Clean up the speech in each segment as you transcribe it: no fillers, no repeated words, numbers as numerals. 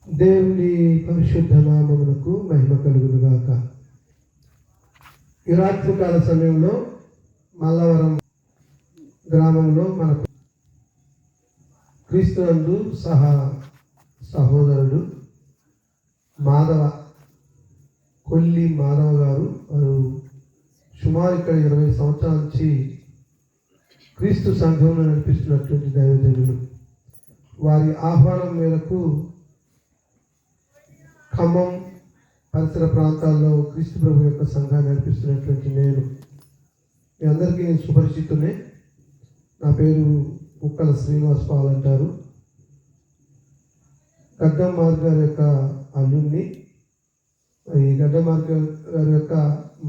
దేవుని పరిశుద్ధ నామమునకు మహిమ కలుగును గాక. ఈ రాత్రికాల సమయంలో మల్లవరం గ్రామంలో మన క్రీస్తునందు సహోదరుడు కొల్లి మాధవ గారు, వారు సుమారు ఇక్కడ 20 సంవత్సరాల నుంచి క్రీస్తు సంఘంలో నడిపిస్తున్నటువంటి దైవజనులు. వారి ఆహ్వానం మేరకు ఖమ్మం పరిసర ప్రాంతాల్లో క్రీస్తు ప్రభు యొక్క సంఘాన్ని నడిపిస్తున్నటువంటి మీ అందరికీ నేను సుపరిచితునే. నా పేరు కుక్కల శ్రీనివాస్ పాల్ అంటారు. గడ్డం మార్గ్ గారి యొక్క అల్లుడిని. ఈ గడ్డం మార్గ్ గారి యొక్క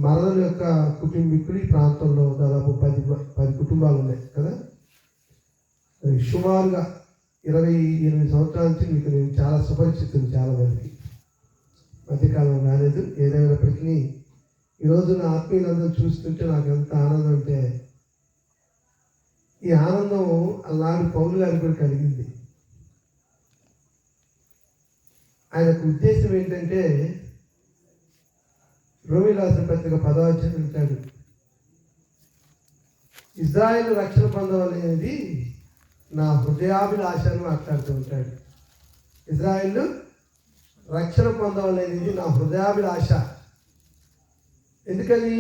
మరణం యొక్క కుటుంబీకులు ఈ ప్రాంతంలో దాదాపు 10 కుటుంబాలు ఉన్నాయి కదా. సుమారుగా 28 సంవత్సరాల నుంచి మీకు నేను చాలా సుపరిచితులు. చాలా మందికి మధ్యకాలం రాలేదు. ఏదైనప్పటికీ ఈరోజు నా ఆత్మీయులందరూ చూస్తుంటే నాకు ఎంత ఆనందం అంటే, ఈ ఆనందం అన్నాడు పౌలు గారికి కూడా కలిగింది. ఆయనకు ఉద్దేశం ఏంటంటే, రోమీ రాసిన పత్రిక 10వ అధ్యాయం అంటాడు, ఇజ్రాయేలు రక్షణ పొందవనేది నా హృదయాభిలాష అని మాట్లాడుతూ ఉంటాడు. ఇజ్రాయేలు రక్షణ పొందవనేది నా హృదయాభిలాష. ఎందుకని?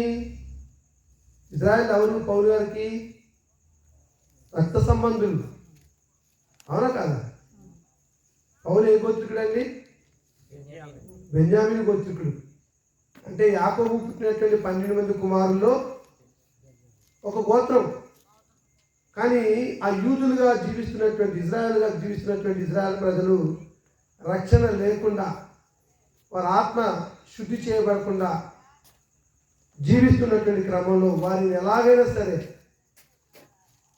ఇజ్రాయేల్ ఎవరు? పౌలు గారికి రక్త సంబంధులు, అవునా కాదా? పౌలు ఏ గోత్రికుడు అండి? బెన్యామీను గోత్రికుడు. అంటే యాకోబు పుట్టినటువంటి 12 మంది కుమారుల్లో ఒక గోత్రం. కానీ ఆ యూదులుగా జీవిస్తున్నటువంటి ఇజ్రాయెల్ ప్రజలు రక్షణ లేకుండా, వారి ఆత్మ శుద్ధి చేయబడకుండా జీవిస్తున్నటువంటి క్రమంలో వారిని ఎలాగైనా సరే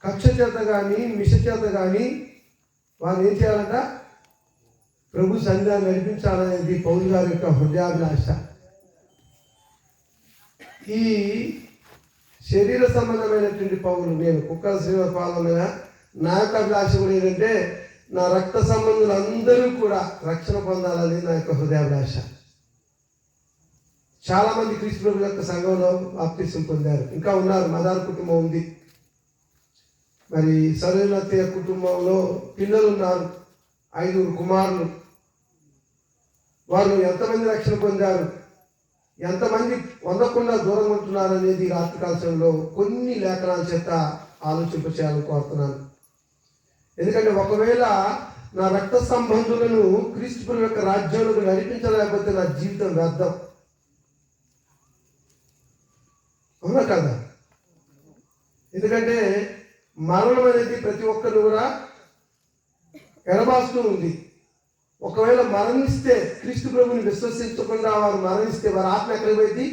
కక్ష చేత కానీ మిష చేత కానీ వారు ఏం చేయాలంట? ప్రభు సన్నిధాన్ని నడిపించాలనేది పౌలు గారి యొక్క హృదయాభిలాష. ఈ శరీర సంబంధమైనటువంటి పౌలు, నేను కుక్కల శ్రీనివాస పాలనగా నా యొక్క అభిలాష కూడా ఏంటంటే, నా రక్త సంబంధులందరూ కూడా రక్షణ పొందాలని నా యొక్క హృదయాభిలాష. చాలామంది క్రీస్తు ప్రభు యొక్క సంఘంలో బాప్తిసం పొందారు. ఇంకా ఉన్నారు. మదార్ కుటుంబం ఉంది. మరి సరైన కుటుంబంలో పిల్లలు ఉన్నారు, 5 కుమారులు. వారు ఎంతమంది రక్షణ పొందారు, ఎంతమంది పొందకుండా దూరంగా ఉంటున్నారు అనేది రాత్రికాల సమయంలో కొన్ని లేఖనాల చేత ఆలోచింపచేయాలని కోరుతున్నాను. ఎందుకంటే ఒకవేళ నా రక్త సంబంధులను క్రీస్తు యొక్క రాజ్యంలోకి నడిపించలేకపోతే నా జీవితం వ్యర్థం, అవునా కదా? ఎందుకంటే మరణం అనేది ప్రతి ఒక్కరు కూడా ఎడబాస్తూ ఉంది. ఒకవేళ మరణిస్తే, క్రీస్తు ప్రభుని విశ్వసించకుండా వారు మరణిస్తే, వారి ఆత్మ ఎక్కడ పోయింది?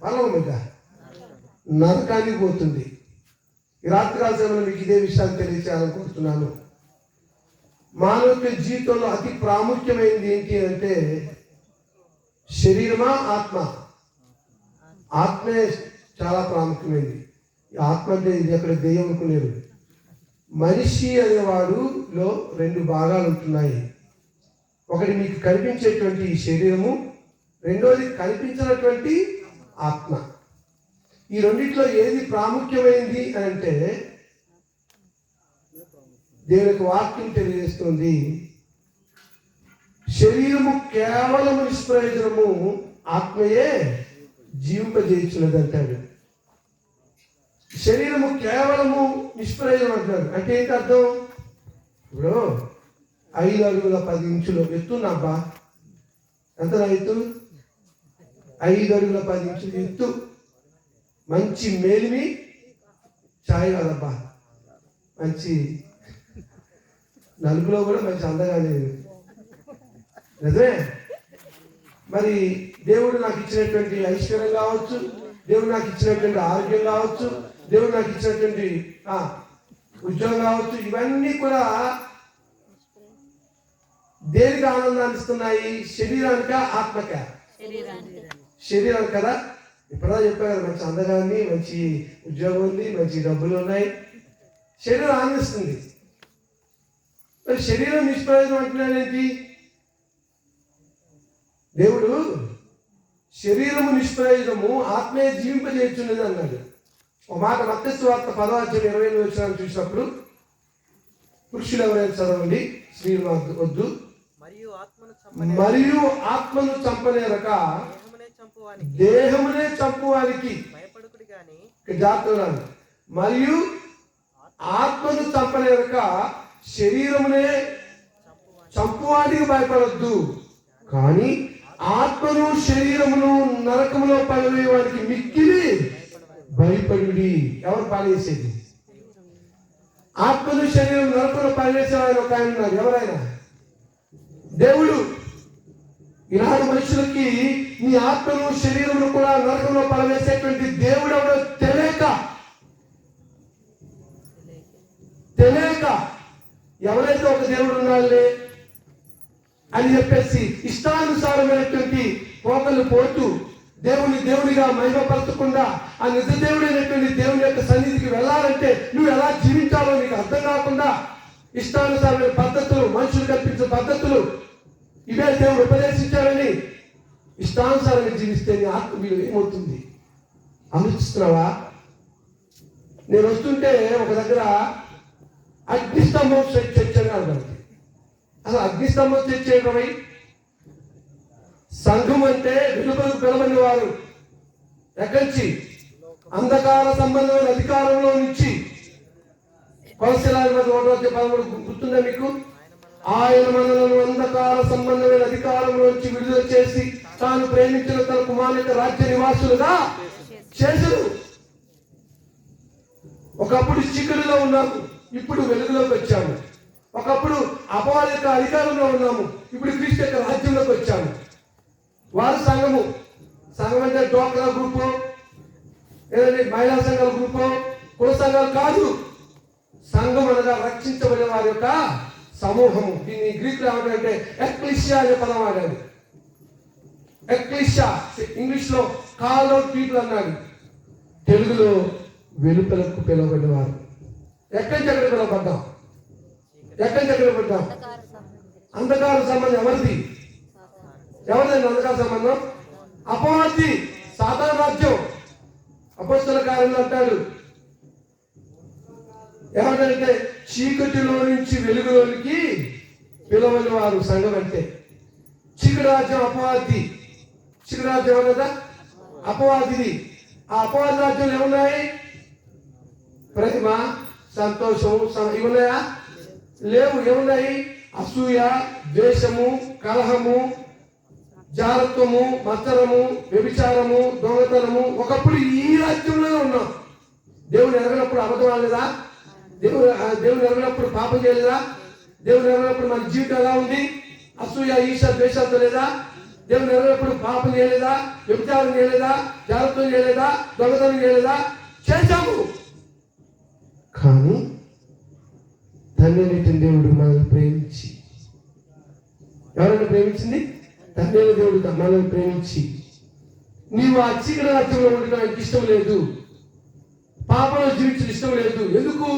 పరలోకం మీద నరకానికి పోతుంది. ఈ రాత్రికాల సమయంలో మీకు ఇదే విషయాన్ని తెలియచేయాలనుకుంటున్నాను. మానవ జీవితంలో అతి ప్రాముఖ్యమైనది ఏంటి అంటే, శరీరమా ఆత్మ? ఆత్మే చాలా ప్రాముఖ్యమైనది. ఈ ఆత్మ అంటే ఇది అక్కడ దెయ్యం అనుకునేది. మనిషి అనేవాడులో 2 భాగాలు ఉంటున్నాయి. ఒకటి మీకు కనిపించేటువంటి శరీరము, రెండోది కనిపించినటువంటి ఆత్మ. ఈ రెండిట్లో ఏది ప్రాముఖ్యమైనది అంటే, దేవునికి వాక్యం తెలియజేస్తుంది, శరీరము కేవలం నిష్ప్రయోజనము, ఆత్మయే జీవింపజేయించినది అంటాడు. శరీరము కేవలము నిష్ప్రయోజనం అంటాడు. అంటే ఏంటి అర్థం? ఇప్పుడు 5 అడుగుల 10 ఇంచులు ఎత్తున్నబ్బా. ఎంత ఎత్తు? 5 అడుగుల 10 ఇంచులు ఎత్తు. మంచి మేలిమి ఛాయ్ కాదబ్బా, మంచి నలుగులో కూడా మంచి అందగా లేదు, నిజమే. మరి దేవుడు నాకు ఇచ్చినటువంటి ఐశ్వర్యం కావచ్చు, దేవుడు నాకు ఇచ్చినటువంటి ఆరోగ్యం కావచ్చు, దేవుడు నాకు ఇచ్చినటువంటి ఉద్యోగం కావచ్చు, ఇవన్నీ కూడా దేనికి ఆనందాన్ని ఇస్తున్నాయి? శరీరానిక ఆత్మక? శరీరానికి కదా. ఇప్పుడు చెప్పారు, మంచి అందగాన్ని, మంచి ఉద్యోగం ఉంది, మంచి డబ్బులు ఉన్నాయి, శరీరం ఆనందిస్తుంది. మరి శరీరం నిష్ప్రయోజనం అంటున్నాడేంటి? దేవుడు శరీరము నిష్ప్రయోజనము, ఆత్మే జీవింపజేయుచున్నది అన్నాడు. ఒక మాట మత్తయి సువార్త 10:28 చూసినప్పుడు, పురుషులు ఎవరైనా చదవండి, స్త్రీలు వద్దు. మరియు ఆత్మను చంపనేరక దేహమునే చంపువానికి జాగ్రత్త. మరియు ఆత్మను చంపనేరక శరీరమునే చంపువానికి భయపడద్దు, కానీ ఆత్మను శరీరమును నరకములో పడవేయడానికి మిక్కిలి భయపడి. ఎవరు పాడేసేది? ఆత్మను శరీరం నరకంలో పడవేసే ఆయన ఒక ఆయన ఉన్నారు. ఎవరైనా? దేవుడు. ఈనాడు మనుషులకి నీ ఆత్మను శరీరమును కూడా నరకంలో పడవేసేటువంటి దేవుడు ఎవడో తెలియక ఎవరైతే ఒక దేవుడు ఉన్నాడులే అని చెప్పేసి ఇష్టానుసారమైనటువంటి పోకలు పోతూ దేవునిగా మహిమపరచకుండా ఆ నిజ దేవుడైనటువంటి దేవుని యొక్క సన్నిధికి వెళ్ళాలంటే నువ్వు ఎలా జీవించాలో నీకు అర్థం కాకుండా ఇష్టానుసారమైన పద్ధతులు, మనుషులు కల్పించే పద్ధతులు, ఇవే దేవుడు ఉపదేశించాలని ఇష్టానుసారంగా జీవిస్తే నీ ఆత్మ విలువ ఏమవుతుంది ఆలోచిస్తున్నావా? నేను వస్తుంటే ఒక దగ్గర అగ్నిస్తంభం చర్చ అని అర్థం. అసలు అగ్నిస్తంభం చర్చ ఏంటవి? సంఘం అంటే వెలుపలకు పిలవని వారు ఎక్కడి అంధకార సంబంధమైన అధికారంలో నుంచి, కొలసిలాది 1:13 గుర్తుందా మీకు? ఆయన మనలను అంధకార సంబంధమైన అధికారంలోంచి విడుదల చేసి తాను ప్రేమించిన తన కుమారుని రాజ్య నివాసులుగా చేసరు. ఒకప్పుడు చీకటిలో ఉన్నాము, ఇప్పుడు వెలుగులోకి వచ్చాము. ఒకప్పుడు అపవాది యొక్క అధికారంలో ఉన్నాము, ఇప్పుడు క్రీస్తు యొక్క రాజ్యంలోకి వచ్చాము. వారు సంఘం అంటే డోక్రా గ్రూపు, ఏదంటే మహిళా సంఘాల గ్రూపు, కుల సంఘాలు కాదు. సంఘం అనగా రక్షించబడిన వారి యొక్క సమూహము. దీన్ని గ్రీక్ లో ఏమంటే ఎక్లిషియా అనే పదం వాడారు. ఎక్లిషియా ఇంగ్లీష్ లో కాల్ అవుట్ పీపుల్ అన్నాడు, తెలుగులో వెలుపలకు పిలువబడిన వారు. ఎక్కడి నుంచి ఎక్కడ పిలువబడ్డాం? అంధకార సంబంధం ఎవరిది? ఎవరిదండి అంధకార సంబంధం? అపవాది, సాతాను రాజ్యం. అపొస్తలుల కార్యంలో అంటాడు ఏమంటే చీకటిలో నుంచి వెలుగులోనికి పిలవని వారు సంఘం అంటే. చీకటి రాజ్యం అపవాది. చీకటి రాజ్యం ఏమన్నదా? అపవాదిది. ఆ అపవాది రాజ్యంలో ఏమున్నాయి? ప్రేమ, సంతోషము ఇవున్నాయా? లేవు. ఏమున్నాయి? అసూయ, ద్వేషము, కలహము, జారత్వము, మత్సరము, వ్యభిచారము, దొంగతనము. ఒకప్పుడు ఈ రాజ్యంలోనే ఉన్నాం. దేవుని ఎరగనప్పుడు అబద్ధం ఆడలేదా? దేవుని ఎరగనప్పుడు పాపం చేయలేదా? దేవుని ఎరగనప్పుడు మన జీవితం ఎలా ఉంది? అసూయ, ఈర్ష, ద్వేషాలతో లేదా? దేవుని ఎరగనప్పుడు పాపం చేయలేదా? వ్యభిచారం చేయలేదా? జారత్వం చేయలేదా? దొంగతనం చేయలేదా? చేశాము. కానీ తండ్రి దేవుడు మనల్ని ప్రేమించి, ఎవరైనా ప్రేమించింది? తండ్రి దేవుడు మనల్ని ప్రేమించి, నీవు ఆ చీకటి రాజ్యంలో ఉండడానికి ఇష్టం లేదు, పాపంలో జీవించడం ఇష్టం లేదు. ఎందుకు?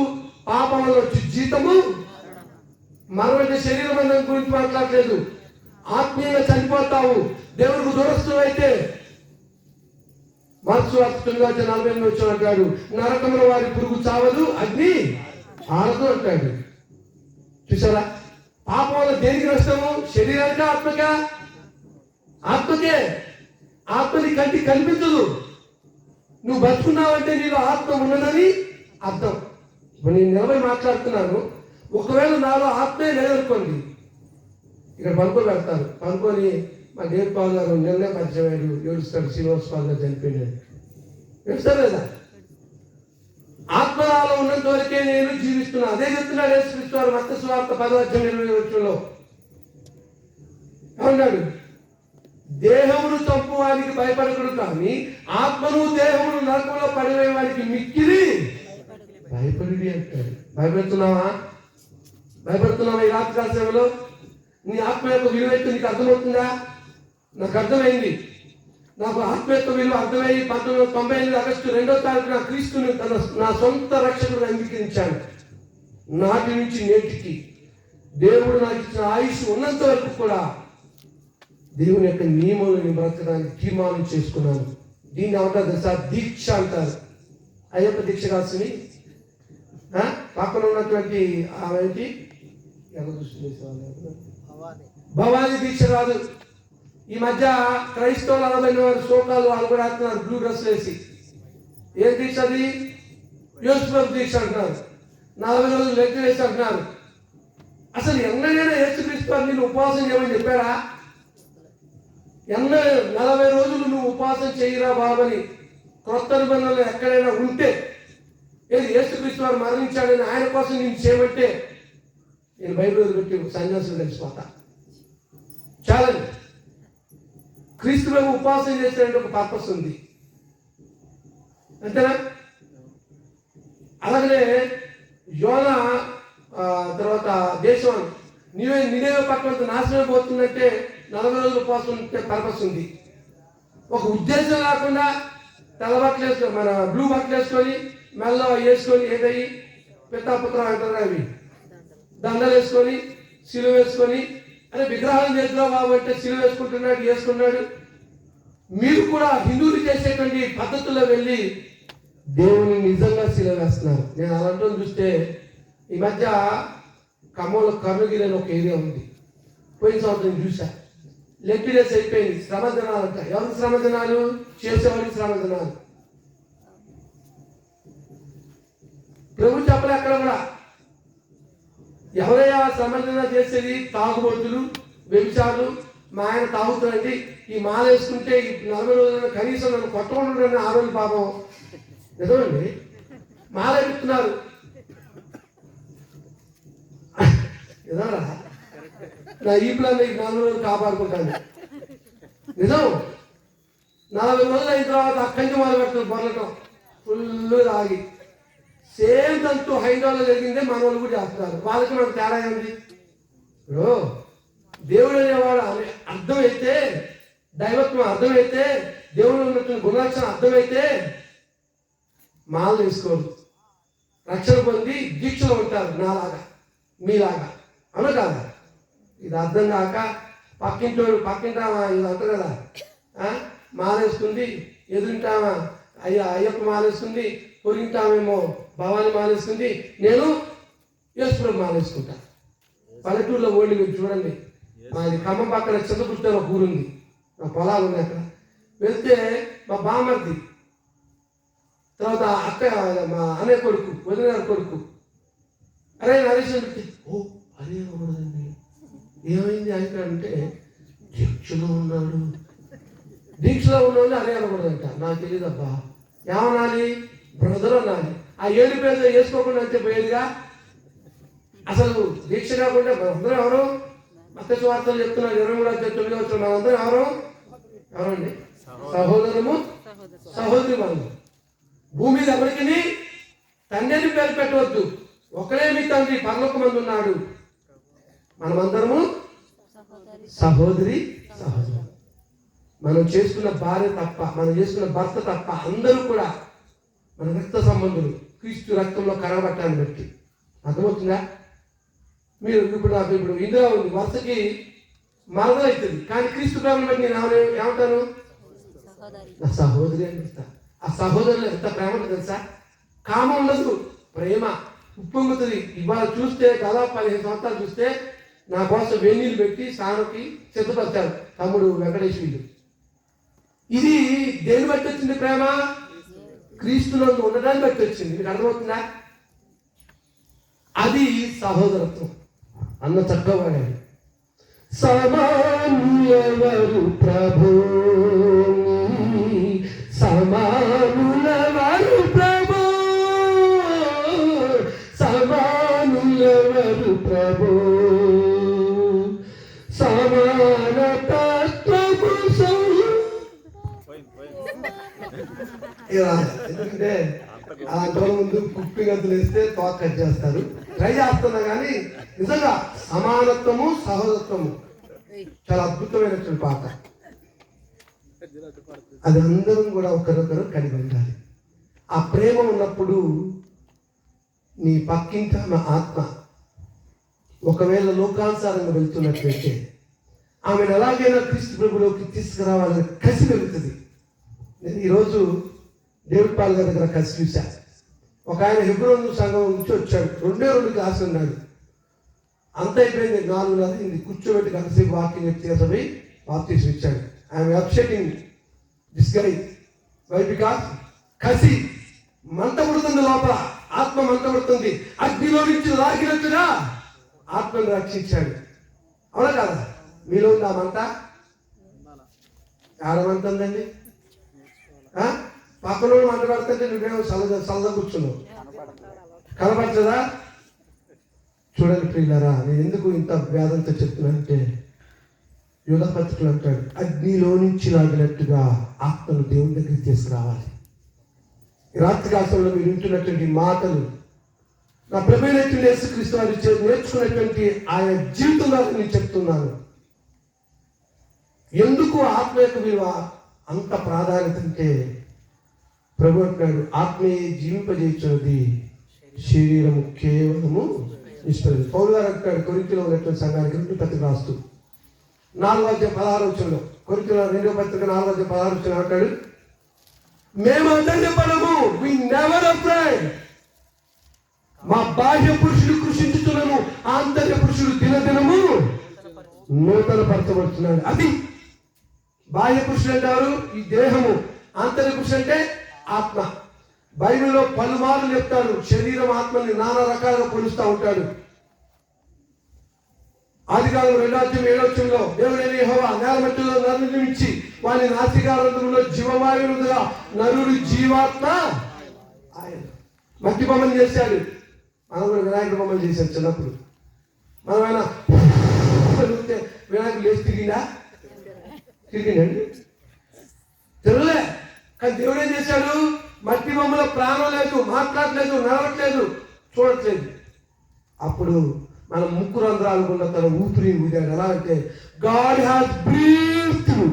పాపంలో వచ్చి జీతము మరణం. శరీర బంధం గురించి మాట్లాడలేదు. ఆత్మీయంగా చనిపోతావు. దేవుడికి దూరస్తులు అయితే మార్క్స్ 9:48 అంటాడు, నరకంలో వారి పురుగు చావదు, అగ్ని ఆరదు అంటాడు. చూసారా? పాపం వల్ల దేనికి నష్టము? శరీరానికా ఆత్మకా? ఆత్మకే. ఆత్మని కంటికి కనిపించదు. నువ్వు బతుకున్నావంటే నీలో ఆత్మ ఉన్నదని అర్థం. ఇప్పుడు నేను నిలబడి మాట్లాడుతున్నాను, ఒకవేళ నాలో ఆత్మే లేదనుకోండి, ఇక్కడ పనుకోబెడతాను. పనుకొని మా దేవపాల్ గారు నిన్నే పరిచయం అయ్యాడు, ఏడుస్తాడు, శ్రీనివాస్ పాల్ గారు చనిపోయినాడు. ఏడుస్తారు లేదా? ఆత్మనాలో ఉన్నంత వరకే నేను జీవిస్తున్నా. అదే చెప్తున్నాడు యేసుక్రీస్తు వారు మత్తయి సువార్త 10:20 ఏమన్నాడు? దేహమును చంపువానికి భయపడకుడు, కానీ ఆత్మను దేహమును నరకంలో పడివేయడానికి మిక్కిలి భయపడి అంటాడు. భయపెడుతున్నావా? ఈ రాత్రికాల సేవలో నీ ఆత్మ యొక్క విలువ అయితే నీకు అర్థమవుతుందా? నాకు అర్థమైంది. నాకు ఆత్మ యొక్క విలువ అర్థమయ్యి 1998 ఆగస్టు 2వ క్రీస్తుని నా సొంత రక్షకుడు అంగీకరించాను. నాటి నుంచి నేటికి దేవుడు నాకు ఇచ్చిన ఆయుష్ ఉన్నంత వరకు కూడా దేవుని యొక్క నియమాలను బ్రతకడానికి తీర్మానం చేసుకున్నాను. దీన్ని ఏమంటారు తెలుసా? దీక్ష అంటారు. అయ్యప్ప దీక్ష కాసుని పక్కన ఉన్నటువంటి ఆమెకి ఎవరు దృష్టి చేసేవాళ్ళు? భవానీ దీక్ష కాదు. ఈ మధ్య క్రైస్తవులు 40 వారి శోకాలు వాళ్ళు కూడా అంటున్నారు బ్లూ డ్రెస్ వేసి. ఏం దీక్ష అది? యేసుప్రభు దీక్ష అంటున్నారు. 40 రోజులు లెక్క వేసి అంటున్నారు. అసలు ఎన్నడైనా యేసుక్రీస్తు నేను ఉపవాసం చేయమని చెప్పారా? 40 రోజులు నువ్వు ఉపవాసం చేయరా బాబని క్రొత్త నిబంధనలు ఎక్కడైనా ఉంటే, ఏది యేసుక్రీస్తు వారు మరణించాడని ఆయన కోసం నేను చేయమంటే నేను బైబిల్ పెట్టి సన్యాసులు కలిసిపోతా. ఛాలెంజ్. క్రీస్తు ప్రభు ఉపవాసం చేసేటువంటి ఒక పర్పస్ ఉంది, అంతేనా? అలాగనే యోనా తర్వాత దేశం నినేవే పట్టణంతో నాశనం పోతుందంటే 40 రోజులు ఉపవాసం ఉంటే పర్పస్ ఉంది. ఒక ఉద్దేశం లేకుండా తెల్ల బట్టలు వేసుకొని, మన బ్లూ బట్టలు వేసుకొని, మెల్ల వేసుకొని, ఏదయ్యి పితాపుత్రం అంటారు అవి దండలు వేసుకొని, సిలువ వేసుకొని, అదే విగ్రహాలు చేస్తున్నావు బాబు అంటే సిలువ వేసుకున్నాడు. మీరు కూడా హిందువులు చేసేటువంటి పద్ధతుల్లో వెళ్ళి దేవుని నిజంగా సిలువ వేస్తున్నారు. నేను అలాంటి చూస్తే ఈ మధ్య ఖమ్మంలో కర్ణగిరి అని ఒక ఏరియా ఉంది. పోయిన సంవత్సరం చూసా. లెఫ్ట్ డేస్ అయిపోయింది. శ్రమదినాలు అంట. ఎవరికి శ్రమదినాలు? చేసేవాడికి శ్రమదినాలు. ప్రభు చెప్పలే అక్కడ కూడా. ఎవరైనా శ్రమదిన చేసేది తాగుబోతులు, వ్యభిచారులు. మా ఆయన తాగుతారండి, ఈ మాల వేసుకుంటే ఈ 40 రోజులు కనీసం నన్ను కొట్టకుండా ఆ రోజు పాపం. నిజమండి, మాల ఎత్తున్నారు. నిజంరా నా ఈ ప్లాన్ 40 రోజులు కాపాడుకుంటాను. నిజం. 40 రోజులు అయిన తర్వాత అక్కడి మొదలు పెడుతుంది బొరలటం ఫుల్ తాగి. సేమ్ తంతు హైదరాబాద్లో జరిగిందే మన వాళ్ళు కూడా చేస్తున్నారు. వాళ్ళకి మనకు తేడా ఉంది. ఇప్పుడు దేవుడు అనేవాడు అర్థమైతే, దైవత్వం అర్థమైతే, దేవుడు ఉన్నటువంటి గుణలక్షణం అర్థమైతే మాలు వేసుకోరు, రక్షణ పొంది దీక్షలో ఉంటారు. నాలాగా మీలాగా అను కాదా? ఇది అర్థం కాక పక్కింటామా ఇది అంటారు కదా, మాలేసుకుంది, ఎదురింటామా అయ్యప్ప మాలేసుకుంది, పొరిగింటామేమో భవాని మాలేసుకుంది, నేను యేసుప్రభు మాలేసుకుంటా. పల్లెటూరులో ఓడి మీరు చూడండి, మాది ఖమ్మం పక్కన చింతపుట్టారు ఒక ఊరుంది, నా పొలాలు ఉన్నాయి అక్కడ. వెళ్తే మా బామర్ది, తర్వాత అక్క, మా అన్నయ్య కొడుకు, వదిన కొడుకు, అరే నరేష్ పెట్టి, ఓ అరే అనకూడదండి, ఏమైంది అంటే దీక్షలో ఉన్నాడు. దీక్షలో ఉన్నవాళ్ళు అరే అనకూడదంట. నాకు తెలియదబ్బా, ఏమనాలి? బ్రదర్ అనాలి. ఆ 7 పేర్లు వేసుకోకుండా అంతే పోయేదిగా. అసలు దీక్ష కాకుండా మనందరం ఎవరు? మత్తయి వార్తలు చెప్తున్నారు 23:9 మనందరం ఎవరండి? సహోదరము సహోదరి వాళ్ళు. భూమి మీద ఎవరికి తండ్రిని పేరు పెట్టవద్దు, ఒకడే మీ తండ్రి పరలోకమందు ఉన్నాడు. మనమందరము సహోదరి సహోదరు. మనం చేసుకున్న భార్య తప్ప, మనం చేసుకున్న భర్త తప్ప అందరూ కూడా మన రక్త సంబంధులు, క్రీస్తు రక్తంలో కరగబట్టాన్ని బట్టి. అర్థమవుతుందా? మీరు ఇప్పుడు ఇందులో ఉంది, వరుసకి మరణం అవుతుంది, కానీ క్రీస్తు ప్రేమను బట్టి నేను ఏమంటాను? నా సహోదరి అని చెప్తా. ఆ సహోదరులు ఎంత ప్రేమ తెలుసా? కామం ఉండదు, ప్రేమ ఉప్పొంగుతుంది. ఇవాళ చూస్తే దాదాపు 15 సంవత్సరాలు చూస్తే నా కోసం వేణీళ్ళు పెట్టి స్నానకి సిద్ధపరిచారు తమ్ముడు వెంకటేశ్వరుడు. ఇది దేని బట్టి వచ్చింది? ప్రేమ క్రీస్తునందు ఉండడాన్ని బట్టి వచ్చింది. మీకు అర్థమవుతుందా? అది సహోదరత్వం. అన్న చక్కవాడు. సమానులెవరు ప్రభు, సమానులెవరు ప్రభు, సమానులెవరు ప్రభు, సమానతత్వము. ఎందుకంటే ఆ గౌరవ ముందు కుప్పి గంతులు వేస్తే తోక కట్ చేస్తారు. ట్రై చేస్తున్నా కానీ నిజంగా సమానత్వము సహోదరత్వము చాలా అద్భుతమైనటువంటి పాట. అది అందరం కూడా ఒకరొకరు కలిగి ఉండాలి. ఆ ప్రేమ ఉన్నప్పుడు నీ పక్కింట ఆత్మ ఒకవేళ లోకానుసారంగా వెళ్తున్నట్లయితే ఆమెను ఎలాగైనా క్రీస్తు ప్రభులోకి తీసుకురావాలని కసి పెరుగుతుంది. నేను ఈరోజు దేవుడి పాల్ గారి దగ్గర కసి చూశాను. ఒక ఆయన హెబ్రోను సంఘం నుంచి వచ్చాడు. 2 క్లాసులు ఉన్నాడు. అంత అయిపోయింది, 4:30 అయింది. కూర్చోబెట్టి కాసేపు వాకింగ్ ఎత్తి బాప్టిజం ఇచ్చాడు. I'm upsetting this guy. Why? Because కసి మంట పడుతుంది, లోపల ఆత్మ మంట పడుతుంది. అగ్నిలో నుంచి లాగినట్టుగా ఆత్మను రక్షించాడు. అవునా కదా? మీలో ఉంది ఆ మంట? ఆడమంట ఉందండి. పక్కన మంట పడుతుంటే నువ్వేమో సలదా కూర్చున్నావు, కనపడుతుందా? చూడండి ప్రియులారా, నేను ఎందుకు ఇంత వేదంతో చెప్తున్నానంటే, యోధ పత్రికలు అంటాడు, అగ్నిలో నుంచి లాగినట్టుగా ఆత్మను దేవుని దగ్గరికి తీసుకురావాలి. ఈ రాత్రి కాలంలో మీరు వింటున్నటువంటి మాటలు నా ప్రభువైనటువంటి యేసుక్రీస్తు వారి నేర్చుకున్నటువంటి ఆయన జీవితం ద్వారా నేను చెప్తున్నాను. ఎందుకు ఆత్మ యొక్క విలువ అంత ప్రాధాన్యత అంటే, ప్రభు అంటున్నాడు, ఆత్మీయ జీవింపజేస్తున్నది, శరీరము కేవలము నిష్ప్రయోజనం. పౌలు గారు అంటాడు కొరింథీలో ఉన్నటువంటి సంఘానికి 2 పత్రిక రాస్తూ 4:16 కొరింథీలో 2వ పత్రిక 4:16 అంటాడు, మేము అధైర్యపడము, వి నెవర్ అఫ్రైడ్. మా బాహ్య పురుషుడు కృషించుతున్నాము, ఆంతర్య పురుషుడు దినదినము నూతన పరచబడుతున్నాడు. అది బాహ్య పురుషుడు అంటారు ఈ దేహము, ఆంతర్య పురుషుడు అంటే ఆత్మ. బైబిల్లో పలుమార్లు చెప్తాడు, శరీరం ఆత్మని నానా రకాలుగా పోలుస్తూ ఉంటాడు. ఆదికాండం 2:7 దేవుడైన యెహోవా నేల మట్టిలో నరుని నిర్మించి వాని నాసికారంధ్రములో జీవవాయువుగా నరుడు జీవాత్మ ఆయన. మట్టి బొమ్మలు చేశాడు. మనం కూడా వినాయకుడు బొమ్మలు చేశాడు చిన్నప్పుడు. మనమైనా వినాయకుడు లేచి తిరిగిందండి, తిరగలే. కానీ దేవుడు ఏం చేశాడు? మట్టి బొమ్మలో ప్రాణం లేదు, మాట్లాడలేదు, నడవట్లేదు, చూడట్లేదు. అప్పుడు మనం ముక్కు రంధ్రాలు గుండా తన ఊపిరి ఊదాడు. ఎలా అంటే, గాడ్ హ్యాస్ బ్రీత్డ్.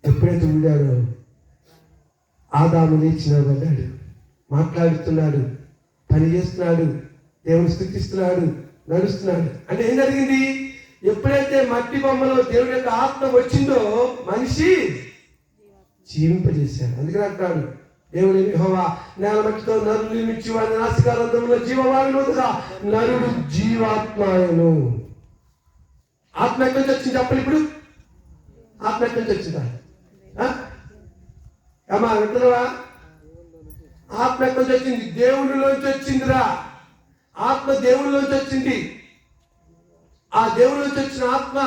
ఎప్పుడైతే ఊదాడో ఆదాము లేచి నిలబడ్డాడు, మాట్లాడుతున్నాడు, పని చేస్తున్నాడు, దేవుని స్తుతిస్తున్నాడు, నడుస్తున్నాడు. అంటే ఏం జరిగింది? ఎప్పుడైతే మట్టి బొమ్మలో దేవుడి యొక్క ఆత్మ వచ్చిందో మనిషి జీవింపజేశాడు. అందుకని అంటాడు, దేవుడైన యెహోవా నేల మట్టితో నరుని నిర్మించి వారి నాసికారంధ్రములో జీవవాయువుగా నరుడు జీవాత్మాయను. ఆత్మ ఎక్కడి నుంచి వచ్చింది చెప్పండి. ఇప్పుడు ఆత్మ ఎక్కడి నుంచి వచ్చిందా? అమ్మా వింటున్నావా? ఆత్మ ఎక్కడి నుంచి వచ్చింది? దేవుడిలోంచి వచ్చిందిరా. ఆత్మ దేవుడిలోంచి వచ్చింది. ఆ దేవుడిలోంచి వచ్చిన ఆత్మ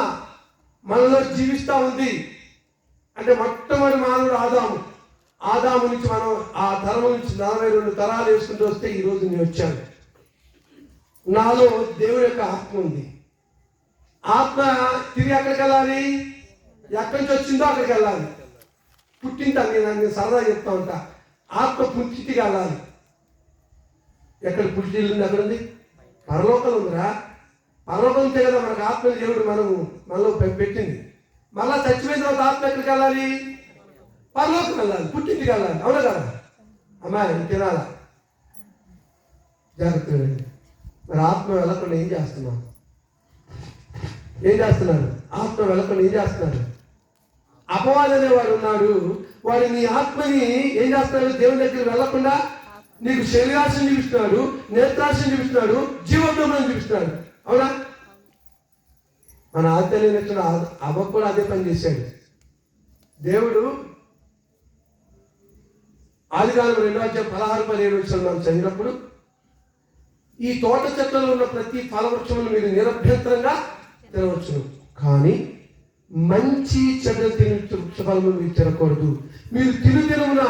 మనలో జీవిస్తూ ఉంది. అంటే మొట్టమొదటి మానవుడు ఆదాము నుంచి మనం ఆ తరం నుంచి 42 తరాలు వేసుకుంటూ వస్తే ఈరోజు నేను వచ్చాను. నాలో దేవుడి యొక్క ఆత్మ ఉంది. ఆత్మ తిరిగి ఎక్కడికి వెళ్ళాలి? ఎక్కడి నుంచి వచ్చిందో అక్కడికి వెళ్ళాలి. పుట్టింటాను నేను సరదా చెప్తా ఉంటా. ఆత్మ పుట్టింటికి వెళ్ళాలి. ఎక్కడ పుట్టిల్లు ఉంది? అక్కడ ఉంది, పరలోకం ఉందిరా. పరలోకం ఉంటే కదా మనకు ఆత్మ దేవుడు మనలో పెట్టింది. మళ్ళా చచ్చిపోయిన తర్వాత ఆత్మ ఎక్కడికి వెళ్ళాలి? పరలోకం వెళ్ళాలి, పుట్టింటికి వెళ్ళాలి. అవునా కదా? అమ్మాయి తినాలా? జాగ్రత్తగా. మరి ఆత్మ వెళ్ళకుండా ఏం చేస్తున్నారు? ఆత్మ వెళ్ళకుండా ఏం చేస్తున్నారు? అపవాది అనేవాడు ఉన్నాడు. వాడు నీ ఆత్మని ఏం చేస్తున్నాడు? దేవుని దగ్గరికి వెళ్ళకుండా నీకు శరీరాశం చూపిస్తున్నాడు, నేత్రాశం చూపిస్తున్నాడు, జీవోద్యమం చూపిస్తున్నాడు. అవునా? మన ఆత్మీయులైన అవ్వ కూడా అదే పని చేశాడు. దేవుడు ఆదికాండం 2:16-17 మనం చదివినప్పుడు, ఈ తోట చెట్లలో ఉన్న ప్రతి ఫలవృక్షములు మీరు నిరభ్యంతరంగా తినవచ్చును, కానీ మంచి చెడ్డలు తిని వృక్షఫలములు మీరు తినకూడదు. మీరు తినుదినమున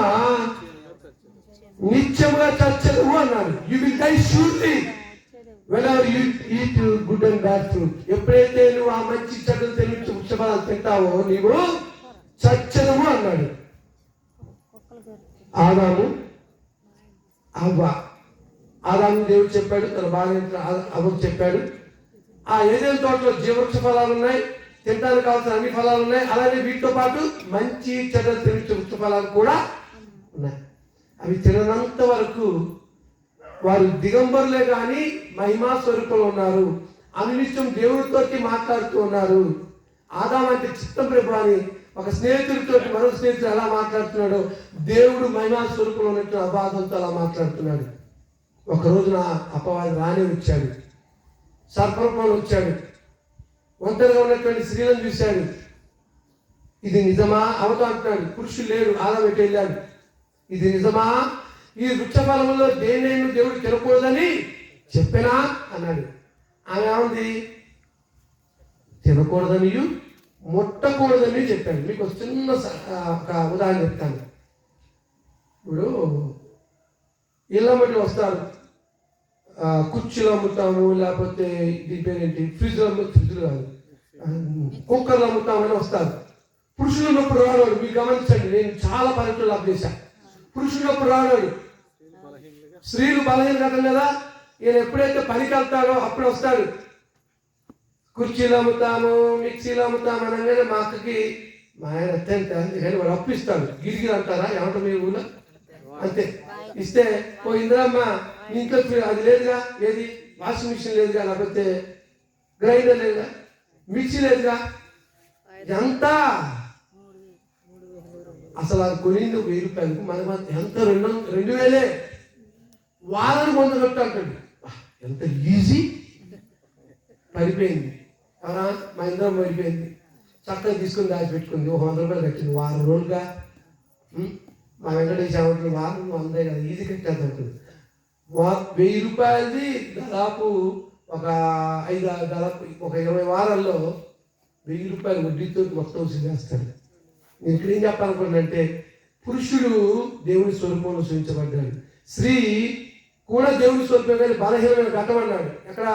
నిత్యముగా చచ్చదు అన్నాడు. You will die surely whenever you eat good and bad fruit. ఎప్పుడైతే నువ్వు ఆ మంచి చెడ్డలు తిని వృక్షఫలాలు తింటావో నీవు చచ్చదము అన్నాడు. ఆదాము అవ్వ. ఆదాము దేవుడు చెప్పాడు, తన భార్య అవ్వకు చెప్పాడు, ఆ ఏదైనా తోటలో జీవవృక్ష ఫలాలు ఉన్నాయి, తినడానికి కావాల్సిన అన్ని ఫలాలు ఉన్నాయి, అలానే వీటితో పాటు మంచి చెడ్డలు తినే వృక్ష ఫలాలు కూడా ఉన్నాయి. అవి తిననంత వరకు వారు దిగంబరులే కానీ మహిమా స్వరూపంలో ఉన్నారు. అనునిత్యం దేవుడితో మాట్లాడుతూ ఉన్నారు. ఆదాము అంటే చిత్తం ప్రభు అని ఒక స్నేహితుడితో మరో స్నేహితుడు ఎలా మాట్లాడుతున్నాడో దేవుడు మహిమా స్వరూపంలో ఉన్నట్టు అబాధంతో అలా మాట్లాడుతున్నాడు. ఒక రోజున అపవాది రానే వచ్చాడు, సర్పరూపంలో వచ్చాడు, ఒంటరిగా ఉన్నటువంటి స్త్రీలను చూశాడు. ఇది నిజమా అవతో అంటున్నాడు. పురుషుడు లేడు, ఆదాము ఎటు వెళ్ళాడు. ఇది నిజమా, ఈ వృక్షఫలములో దేనినైనా దేవుడు తినకూడదని చెప్పినా అన్నాడు. ఆమె ఏమంది, తినకూడదని ముట్టకూడదని చెప్పాడు. మీకు ఒక చిన్న ఒక ఉదాహరణ చెప్తాను. ఇప్పుడు ఇళ్ళ మట్టి వస్తారు, కుర్చీలు అమ్ముతాము, లేకపోతే దీని పేరేంటి ఫ్రిడ్జ్లు కాదు, కుక్కర్లు అమ్ముతామని వస్తారు. పురుషులు ఉన్నప్పుడు రావాడు. మీరు గమనించండి, నేను చాలా పల్లెటూళ్ళు అభ్యసా. పురుషులు ఉన్నప్పుడు రావాడు, స్త్రీలు బలహీన కథం కదా. ఈయన ఎప్పుడైతే పనికి వెళ్తాడో అప్పుడు వస్తాడు. కుర్చీలు అమ్ముతాము, మిక్సీలు అమ్ముతాము అనగానే మా అక్కకి మా ఆయన అత్యంత కానీ వాడు అప్పిస్తాడు. గిరిగిరి అంటారా ఏమంటారు మీ ఊళ్ళో? అంతే. ఇస్తే ఓ ఇందిరమ్మ నీ ఇంట్లో అది లేదుగా, ఏది వాషింగ్ మిషన్ లేదుగా, లేకపోతే గ్రైండర్ లేదుగా, మిక్సీ లేదుగా, ఎంత అసలు అది కొనింది 1000 రూపాయలకు, మన ఎంత 2000 వారానికి 100 కట్టు అంటాడు. ఎంత ఈజీ. పడిపోయింది ఎవరా, మా ఇంద్రం పడిపోయింది. చక్కగా తీసుకుని దాచిపెట్టుకుంది. 100 రూపాయలు కట్టింది. వారం రోజులుగా మా వెంకటేష్ ఏమంటుంది, వారం 100 కదా ఈజీ కట్టేది అంటుంది. 1000 రూపాయలది దాదాపు ఒక 20 వారాల్లో 1000 రూపాయలు వడ్డీతో మొత్తం వసూలేస్తాడు. నేను ఇక్కడ ఏం చెప్పాలనుకున్నానంటే, పురుషుడు దేవుని స్వరూపంలో సూచించబడ్డాడు, స్త్రీ కూడా దేవుని స్వరూపం కానీ బలహీనమైన ఘటం అన్నాడు. ఎక్కడ?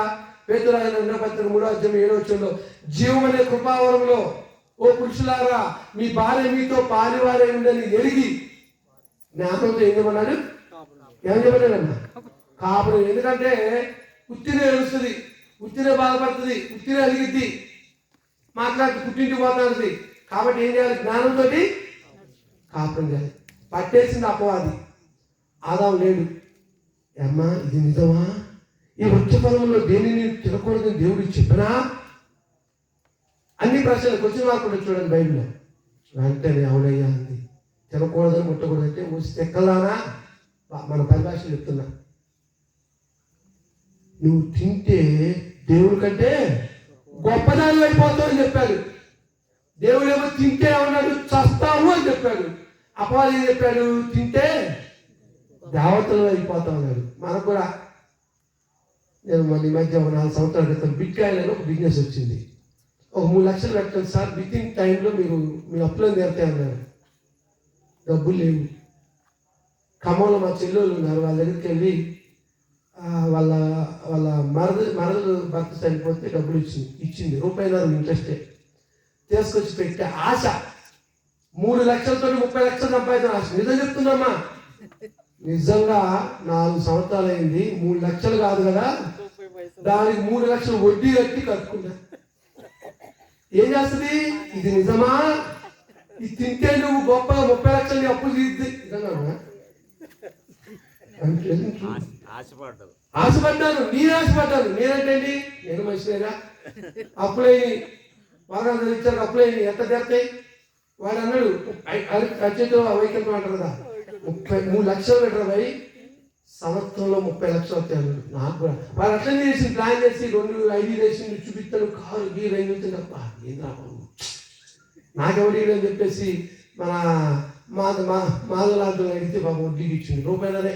పేతురు రాసిన 3:7 జీవం అనే కృపావరంలో ఓ పురుషులారా మీ భార్య మీతో పాలివారే ఉందని ఎరిగి జ్ఞానంతో ఏం చెప్పన్నాడు? ఏం చెప్పలేదమ్మా? కాపురం. ఎందుకంటే ఉత్తినే ఏడుస్తుంది, ఉత్తినే బాధపడుతుంది, ఉత్తినే అలిగిద్ది, మాట్లాడి పుట్టింటికి పోతుంది. కాబట్టి ఏం చేయాలి? జ్ఞానంతో కాపురం చేయాలి. పట్టేసింది అపవాది. ఆదాము లేడు. అమ్మా ఇది నిజమా, ఈ వృక్షఫలంలో దేనిని తినకూడదని దేవుడికి చెప్పినా? అన్ని ప్రశ్నలు క్వశ్చన్ మార్కులు చూడండి బైబిల్లో. వెంటనే అవునయ్యా అంది. తినకూడదని ముట్టకూడదంటే తెక్కలానా, మన పరిభాషలు చెప్తున్నా. నువ్వు తింటే దేవుడి కంటే గొప్పదాని అయిపోతావు అని చెప్పాడు. దేవుడు ఏమో తింటే ఏమన్నాడు? చస్తావు అని చెప్పాడు. అపవాది ఏం చెప్పాడు? తింటే దేవతలు అయిపోతావు అన్నాడు. మనకు కూడా నేను ఈ మధ్య 4 సంవత్సరాల క్రితం బిట్కాయిన్ అని ఒక బిజినెస్ వచ్చింది. ఒక 3 లక్షలు పెట్టండి సార్, విత్ ఇన్ టైంలో మీరు మీ అప్పులను తీరుతాయి అన్నారు. డబ్బులు లేవు. ఖమ్మంలో మా చెల్లెళ్ళు ఉన్నారు, వాళ్ళ దగ్గరికి వెళ్ళి వాళ్ళ వాళ్ళ మరదలు భర్త చనిపోతే డబ్బులు ఇచ్చింది ₹1 ఇంట్రెస్టే తీసుకొచ్చి పెట్టే ఆశ. 3 లక్షలతో 30 లక్షలు సంపాదించిన ఆశ. నిజం చెప్తున్నామ్మా, నిజంగా 4 సంవత్సరాలు అయింది. 3 లక్షలు కాదు కదా, దానికి 3 లక్షలు వడ్డీ కట్టి కట్టుకున్నా. ఏం చేస్తుంది? ఇది నిజమా? ఇది తింటే నువ్వు గొప్పగా 30 లక్షలు అప్పులు తీద్ది. ఆశపడ్డాను, నేను ఆశపడ్డాను. నేనంటండి, నేను మనిషినేగా. అప్పులైన బాగా ఇచ్చారు, అప్పులైన ఎంత తెస్తాయి? వాడు అన్నాడు ఖర్చుతో వైకల్పం అంటారు కదా, 33 లక్షలు పెట్టరు భయ్, సంవత్సరంలో 30 లక్షలు వస్తాయి అన్నాడు. నాకు కూడా వాడు అట్లనే చేసి ప్లాన్ చేసి 2 ఐడి వేసి చూపిస్తాడు, కారు గీ రైలు తప్ప ఏం రాబోదు నాకెవడి అని చెప్పేసి మన మాధవలాంటి అడిగితే బాబు వడ్డీకి ఇచ్చింది ₹1.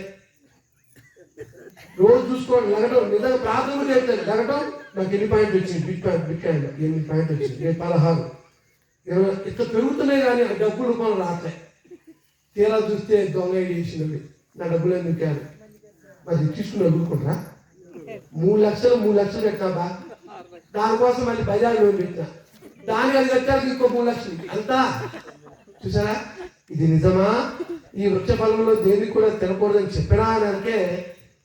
రోజు చూసుకోండి లగటం. నిజంగా ప్రార్థన చెప్తాను, లగటం నాకు ఎన్ని పాయింట్లు వచ్చింది, బిట్కాయిన్లో 8 పాయింట్లు వచ్చింది, 16, 20 ఇట్లా పెరుగుతున్నాయి కానీ ఆ డబ్బు రూపంలో రాట్లే. తీరా చూస్తే దొంగ ఐడి వేసినవి. నా డబ్బులు ఎందుకు మరి తీసుకుని అడుగుకుంటారా? 3 లక్షలు పెట్టినా దానికోసం మళ్ళీ బజార్ లోన్ పెట్టినా, దానికి అది కట్టాలి ఇంకో 3 లక్షలు. అంతా చూసారా? ఇది నిజమా? ఈ వృక్ష ఫలంలో దేనికి కూడా తినకూడదని చెప్పినా అని అంటే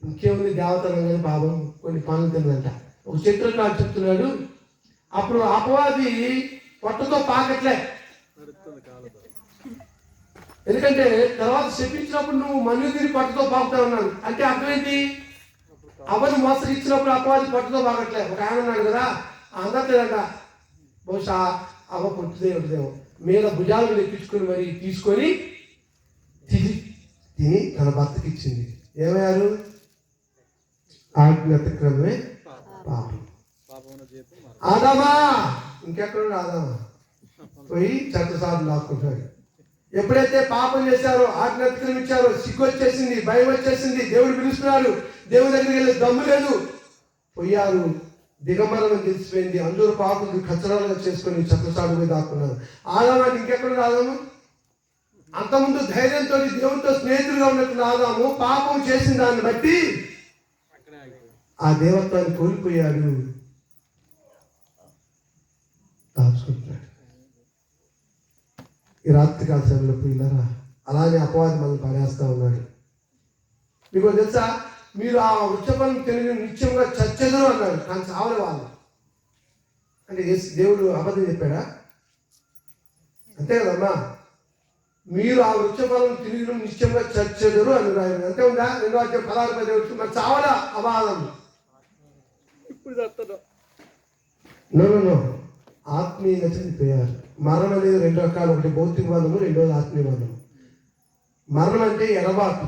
ఇంకేముంది, దేవతలంగా పాపం కొన్ని పనులు తిందంట. ఒక చిత్రకారుడు చెప్తున్నాడు, అప్పుడు అపవాది పొట్టతో పాకట్లే. ఎందుకంటే తర్వాత చెప్పించినప్పుడు నువ్వు మన్ను తిని పొట్టతో పాకుతా ఉన్నాడు అంటే అర్థం ఏంటి? అవ్వని మోసగిచ్చినప్పుడు అపవాది పట్టుతో బాగట్లే. ఒక ఆయన ఉన్నాడు కదా, అందట్లేదంట. బహుశా అవ్వ పుట్టుదేవుడేమో మీద భుజాల మీద ఎక్కించుకొని మరి తీసుకొని తిని తన భర్తకి ఇచ్చింది. ఏమయ్యారు? ఆజ్ఞాతిక్రమమే పాపం. ఆదామా ఇంకెక్కడ ఆదామా పోయి చట్టసార్లు లాక్కుంటాడు. ఎప్పుడైతే పాపం చేశారో, ఆజ్ఞాతిక్రమించారో, సిగ్గు వచ్చేసింది, భయం వచ్చేసింది, దేవుడు పిలుస్తున్నాడు, దేవుడి దగ్గరికి వెళ్ళి దమ్ము లేదు, పోయారు. దిగమరణం తెలిసిపోయింది. అందరూ పాపం కచ్చరాలుగా చేసుకొని చట్టసాడు మీద దాక్కున్నారు. ఆదాము అంటే ఇంకెక్కడ ఆదాము? అంతకుముందు ధైర్యంతో దేవుడితో స్నేహితులుగా ఉన్నట్టు ఆదాము పాపం చేసిన దాన్ని బట్టి ఆ దేవత్వాన్ని కోల్పోయాడు, దాచుకుంటున్నాడు. ఈ రాత్రికాల సమయంలో పిల్లరా అలానే అపవాది మనల్ని పడేస్తా ఉన్నాడు. మీకు తెలుసా, మీరు ఆ వృక్షఫలం తిని నిత్యంగా చచ్చెదరు అన్నాడు, కానీ చావని వాళ్ళు. అంటే దేవుడు అబద్ధం చెప్పాడా? అంతే కదమ్మా. మీరు ఆ వృక్షఫలం తిని నిత్యంగా చచ్చెదరు అని రాయడు. అంతే ఉందా? 2:16 మరి చావడా అబాధం. నో ఆత్మీయంగా చనిపోయారు. మరణం అనేది 2 రకాలు. ఒకటి భౌతిక మరణము, రెండోది ఆత్మీయ మరణము. మరణం అంటే ఎడబాటు.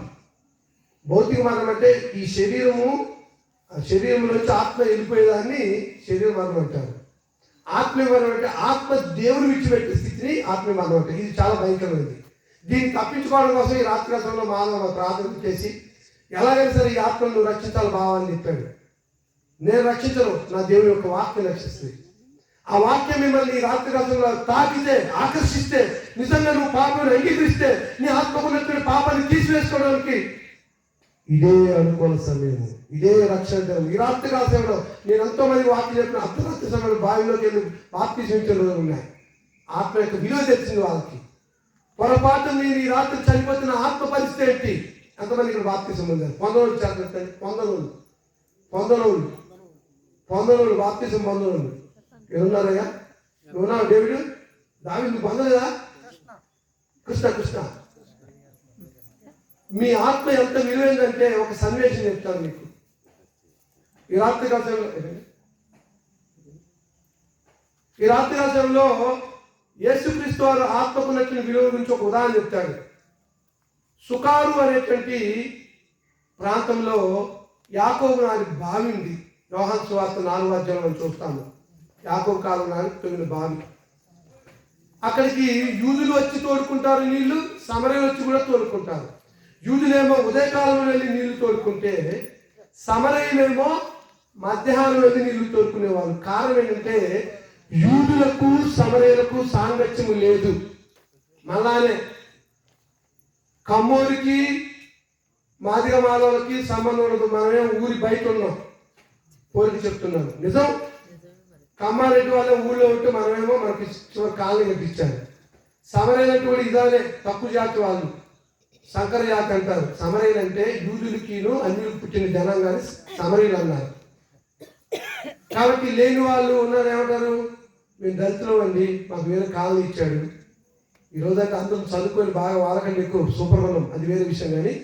భౌతిక మరణం అంటే ఈ శరీరం నుంచి ఆత్మ వెళ్ళిపోయేదాన్ని శరీర మరణం అంటారు. ఆత్మీయ మరణం అంటే ఆత్మ దేవుడు విడిచిపెట్టే స్థితిని ఆత్మీయ మరణం అంటారు. ఇది చాలా భయంకరమైనది. దీన్ని తప్పించుకోవడం కోసం ఈ రాత్రికాలంలో మానవ ప్రార్థన చేసి ఎలాగైనా సరే ఈ ఆత్మను నువ్వు రక్షించాలి భావాన్ని చెప్పాడు. నేను రక్షించను, నా దేవుని యొక్క వాక్యం రక్షిస్తుంది. ఆ వాక్యం మిమ్మల్ని ఈ రాత్రికాలంలో తాకితే, ఆకర్షిస్తే, నిజంగా నువ్వు పాపాన్ని అంగీకరిస్తే నీ ఆత్మకున్నటువంటి పాపాన్ని తీసివేసుకోవడానికి ఇదే అనుకూల సమయము, ఇదే రక్షణ దినం. ఈ రాత్రికాల సమయంలో నేను ఎంతో మంది వాక్యం చెప్పిన అర్ధరాత్రి సమయంలో బావిలోకి వెళ్ళి బాప్తిస్మించిన రోజులు ఉన్నాయి. ఆత్మ యొక్క విలువ తెలిసింది వాళ్ళకి. పొరపాటు నేను ఈ రాత్రి చనిపోతున్న ఆత్మ పరిస్థితి ఏంటి? ఎంతమంది ఇక్కడ బాప్తిసం పొందారు? 100 చేస్తారు. 100 బాప్తిసం 100 ఎవరున్నారయ్యా? నువ్వున్నావు డేవిడ్? దావీదు నువ్వు పొందలేదా? కృష్ణ మీ ఆత్మ ఎంత విలువైందంటే ఒక సన్నివేశం చెప్తాను మీకు. ఈ రాత్రికాల సమయంలో యేసుక్రీస్తు వారు ఆత్మకున్నటువంటి విలువ గురించి ఒక ఉదాహరణ చెప్తాడు. సుకారు అనేటువంటి ప్రాంతంలో యాకోబు నాటి బావి ఉంది. యోహాను సువార్త 4వ మనం చూస్తాము. యాకోబు కాలం నాటి తొమ్మిది బావి. అక్కడికి యూదులు వచ్చి తోడుకుంటారు నీళ్లు, సమరయులు వచ్చి కూడా తోడుకుంటారు. యూదులేమో ఉదయకాలంలో వెళ్ళి నీళ్లు తోడుకుంటే సమరయులేమో మధ్యాహ్నం వెళ్ళి నీళ్లు తోడుకునేవాళ్ళు. కారణం ఏంటంటే యూదులకు సమరయులకు సాంగత్యము లేదు. మళ్ళానే కమ్మోరికి మాదిగ మాధవులకి సంబంధం ఉండదు. మనమేమో ఊరి బయట ఉన్నాం. పోలికి చెప్తున్నాను, నిజం. కమ్మారెడ్డి వాళ్ళ ఊళ్ళో ఉంటే మనమేమో మనకి కాలనీ కట్టించారు. సమరయులంటే కూడా ఇదానే తక్కువ జాతి వాళ్ళు, సంకర జాతి అంటారు. సమరయులు అంటే యూదులకిను అన్యులకు పుట్టిన జనాంగాన్ని సమరయులు అన్నారు. కాబట్టి లేని వాళ్ళు ఉన్నారు ఏమంటారు, మేము దళితులం అండి, మాకు వేరే కాలనీ ఇచ్చాడు. ఈరోజు అంటే అందరూ చదువుకొని బాగా వాళ్ళకంటే ఎక్కువ సూపర్ ఉన్నాం, అది వేరే విషయం. కానీ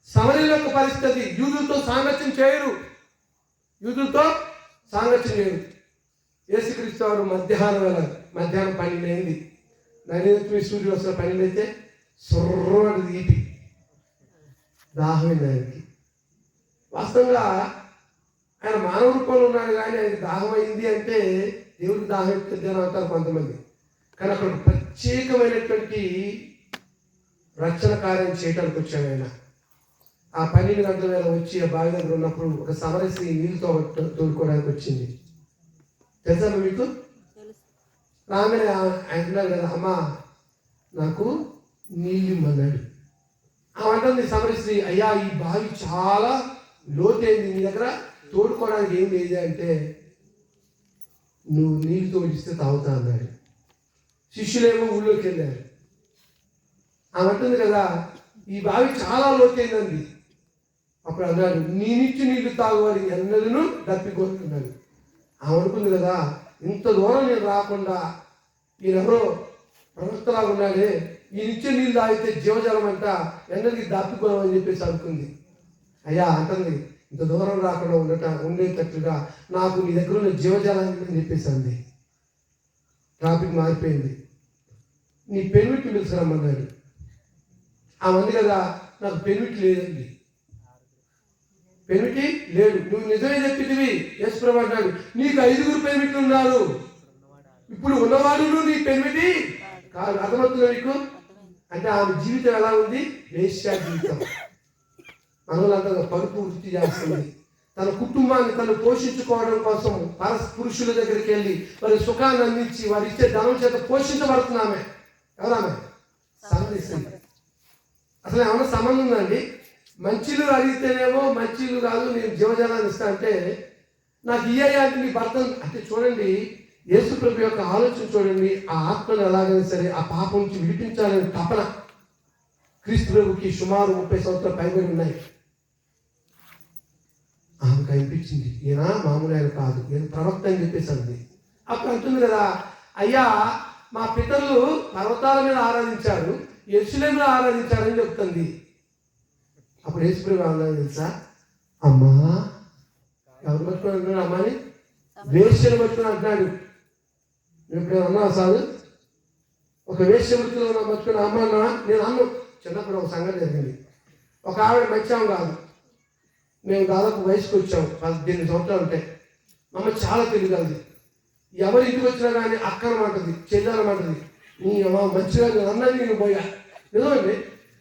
సమరయుల యొక్క పరిస్థితి, యూదులతో సాంగత్యం చేయరు. యేసుక్రీస్తు వారు మధ్యాహ్నం 12 అయింది. నైవేద్యం సూర్యుడు వస్తున్న 12 అయితే సొర్రని తీపి దాహమైంది ఆయనకి. వాస్తవంగా ఆయన మానవ రూపంలో ఉన్నాడు, కానీ ఆయనకి దాహం అయింది అంటే దేవుడికి దాహం ఎత్తుంది అని అంటారు కొంతమంది. కానీ అక్కడ ప్రత్యేకమైనటువంటి రక్షణ కార్యం చేయడానికి వచ్చాడు ఆయన. ఆ 12 గంటల వేళ వచ్చి ఆ బావి దగ్గర ఉన్నప్పుడు ఒక సమరసి నీళ్ళతో తోడుకోవడానికి వచ్చింది. తెలుసా మీకు? రాగానే అంటున్నారు కదా, అమ్మా నాకు నీళ్ళు ఇమ్మన్నాడు. అంటుంది సమరసి, అయ్యా ఈ బావి చాలా లోతైంది, నీ దగ్గర తోడుకోవడానికి ఏం లేదు అంటే నువ్వు నీళ్ళు తోడిస్తే తాగుతా అన్నాడు. శిష్యులేమో ఊళ్ళోకి వెళ్ళారు. అంటుంది కదా, ఈ బావి చాలా లోతైందండి. అప్పుడు అన్నాడు, నేనిచ్చి నీళ్లు తాగువాలి ఎన్నడూ దప్పికొస్తున్నాడు. అనుకుంది కదా, ఇంత దూరం నేను రాకుండా ఈయనెవరో ప్రవక్తలాగా ఉన్నాడే, ఈయనిచ్చే నీళ్ళు తాగితే జీవజలం అంట, ఎన్నడికి దప్పికోమని చెప్పేసి అనుకుంది. అయ్యా అంటుంది, ఇంత దూరం రాకుండా ఉండేటట్లుగా నాకు నీ దగ్గర ఉన్న జీవజాలాన్ని అని చెప్పేసింది. ట్రాఫిక్ మారిపోయింది. నీ పెన్విట్ పిలుచుకురమ్మన్నాడు. ఆ మంది కదా, నాకు పెన్విట్ లేదండి. పెన్విటి లేడు. నువ్వు నిజమే చెప్పితివి. యేసు ప్రభు అన్నాడు, నీకు 5 పెన్విట్లు ఉన్నారు, ఇప్పుడు ఉన్నవాడు నీ పెన్విటి కాదు. అర్థమవుతుందా మీకు? అంటే ఆమె జీవితం ఎలా ఉంది? వేశ్యా జీవితం. మనలంతా పరుపు వృత్తి చేస్తుంది. తన కుటుంబాన్ని తను పోషించుకోవడం కోసం పురుషుల దగ్గరికి వెళ్ళి వారి సుఖాన్ని అందించి వారి ఇచ్చే ధనం చేత పోషించబడుతున్నామే. ఎవరామె? సందేశం. అసలు ఏమన్నా సంబంధం ఉందండి? మంచిలు అడిగితేనేమో మంచిలు కాదు, నేను జీవజాలాన్ని ఇస్తా అంటే నాకు ఇయ్యాలంటే నీ భర్త అంటే చూడండి, యేసు ప్రభు యొక్క ఆలోచన చూడండి. ఆ ఆత్మను ఎలాగైనా సరే ఆ పాపం నుంచి విడిపించాలని తపన క్రీస్తు ప్రభుకి సుమారు 30 సంవత్సరాలు పైబడి ఉన్నాయి. ఆమెకు అనిపించింది, ఈయన మామూలు ఆయన కాదు, ఈయన ప్రవక్త అని చెప్పేసి. అప్పుడు అంటుంది కదా, అయ్యా మా పితరులు పర్వతాల మీద ఆరాధించారు, యెరూషలేములో ఆరాధించారని చెప్తుంది. అప్పుడు యేసు ప్రభు అన్నది తెలుసా, అమ్మా ఎవరు పట్టుకుని అంటున్నాడు? అమ్మాని వేశ్యను పట్టుకుని అంటున్నాడు. నువ్వు ఇప్పుడు అన్నా సార్ ఒక వేశ్య వృత్తిలో నా పట్టుకుని అమ్మ అన్నా. నేను అన్ను చిన్నప్పుడు ఒక సంగతి జరిగింది. ఒక ఆవిడ మంచి ఆమె కాదు. మేము దాదాపు వయసుకు వచ్చాము, 18 సంవత్సరాలు ఉంటాయి. మా అమ్మ చాలా తెలియగలది. ఎవరి ఇంటికి వచ్చినా కానీ అక్క అనమాటది, చెల్లెనమాటది. నీ అమ్మ మంచిగా నేను అన్నది, నేను పోయా. నిజమండి,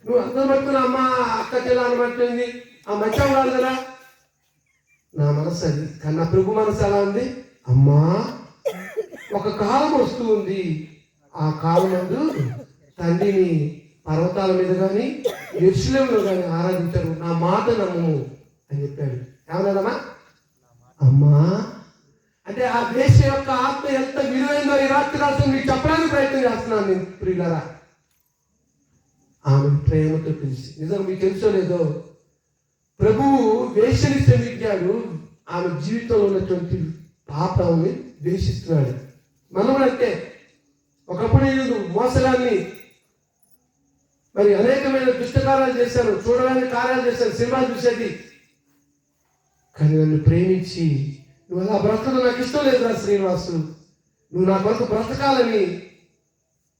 నువ్వు అందరూ పట్టుకుని అమ్మ అక్క చెల్ల అనమాటంది, ఆ మంచి ఆమె కాదు కదా. నా మనసు అది. కానీ నా ప్రభు మనసు ఎలా ఉంది? అమ్మా ఒక కాలం వస్తూ ఉంది, ఆ కాలం ముందు తండ్రిని పర్వతాల మీద కానీ యెరూషలేములో కానీ ఆరాధించారు, నా మాట నమ్ము అని చెప్పాడు. ఏమన్నాడమ్మా? అమ్మా అంటే ఆ దేశ యొక్క ఆత్మ ఎంత విలువైందో ఈ రాత్రి రాత్రి మీకు చెప్పడానికి ప్రయత్నం చేస్తున్నాను నేను ప్రియులారా. ఆమె ప్రేమతో పిలిచి, నిజంగా మీకు తెలుసో లేదో, ప్రభువు వేషని శ్రమించాడు. ఆమె జీవితంలో ఉన్నటువంటి పాపాన్ని ద్వేషిస్తున్నాడు. మనం అంటే ఒకప్పుడు నేను మోసగాన్ని, మరి అనేకమైన దుష్టకార్యాలు చేశాను, చూడడానికి కార్యాలు చేశాను, సినిమాలు చూసేది. కానీ నన్ను ప్రేమించి నువ్వు అలా బ్రతకడం నాకు ఇష్టం లేదురా శ్రీనివాసు, నువ్వు నా కొరకు బ్రతకాలని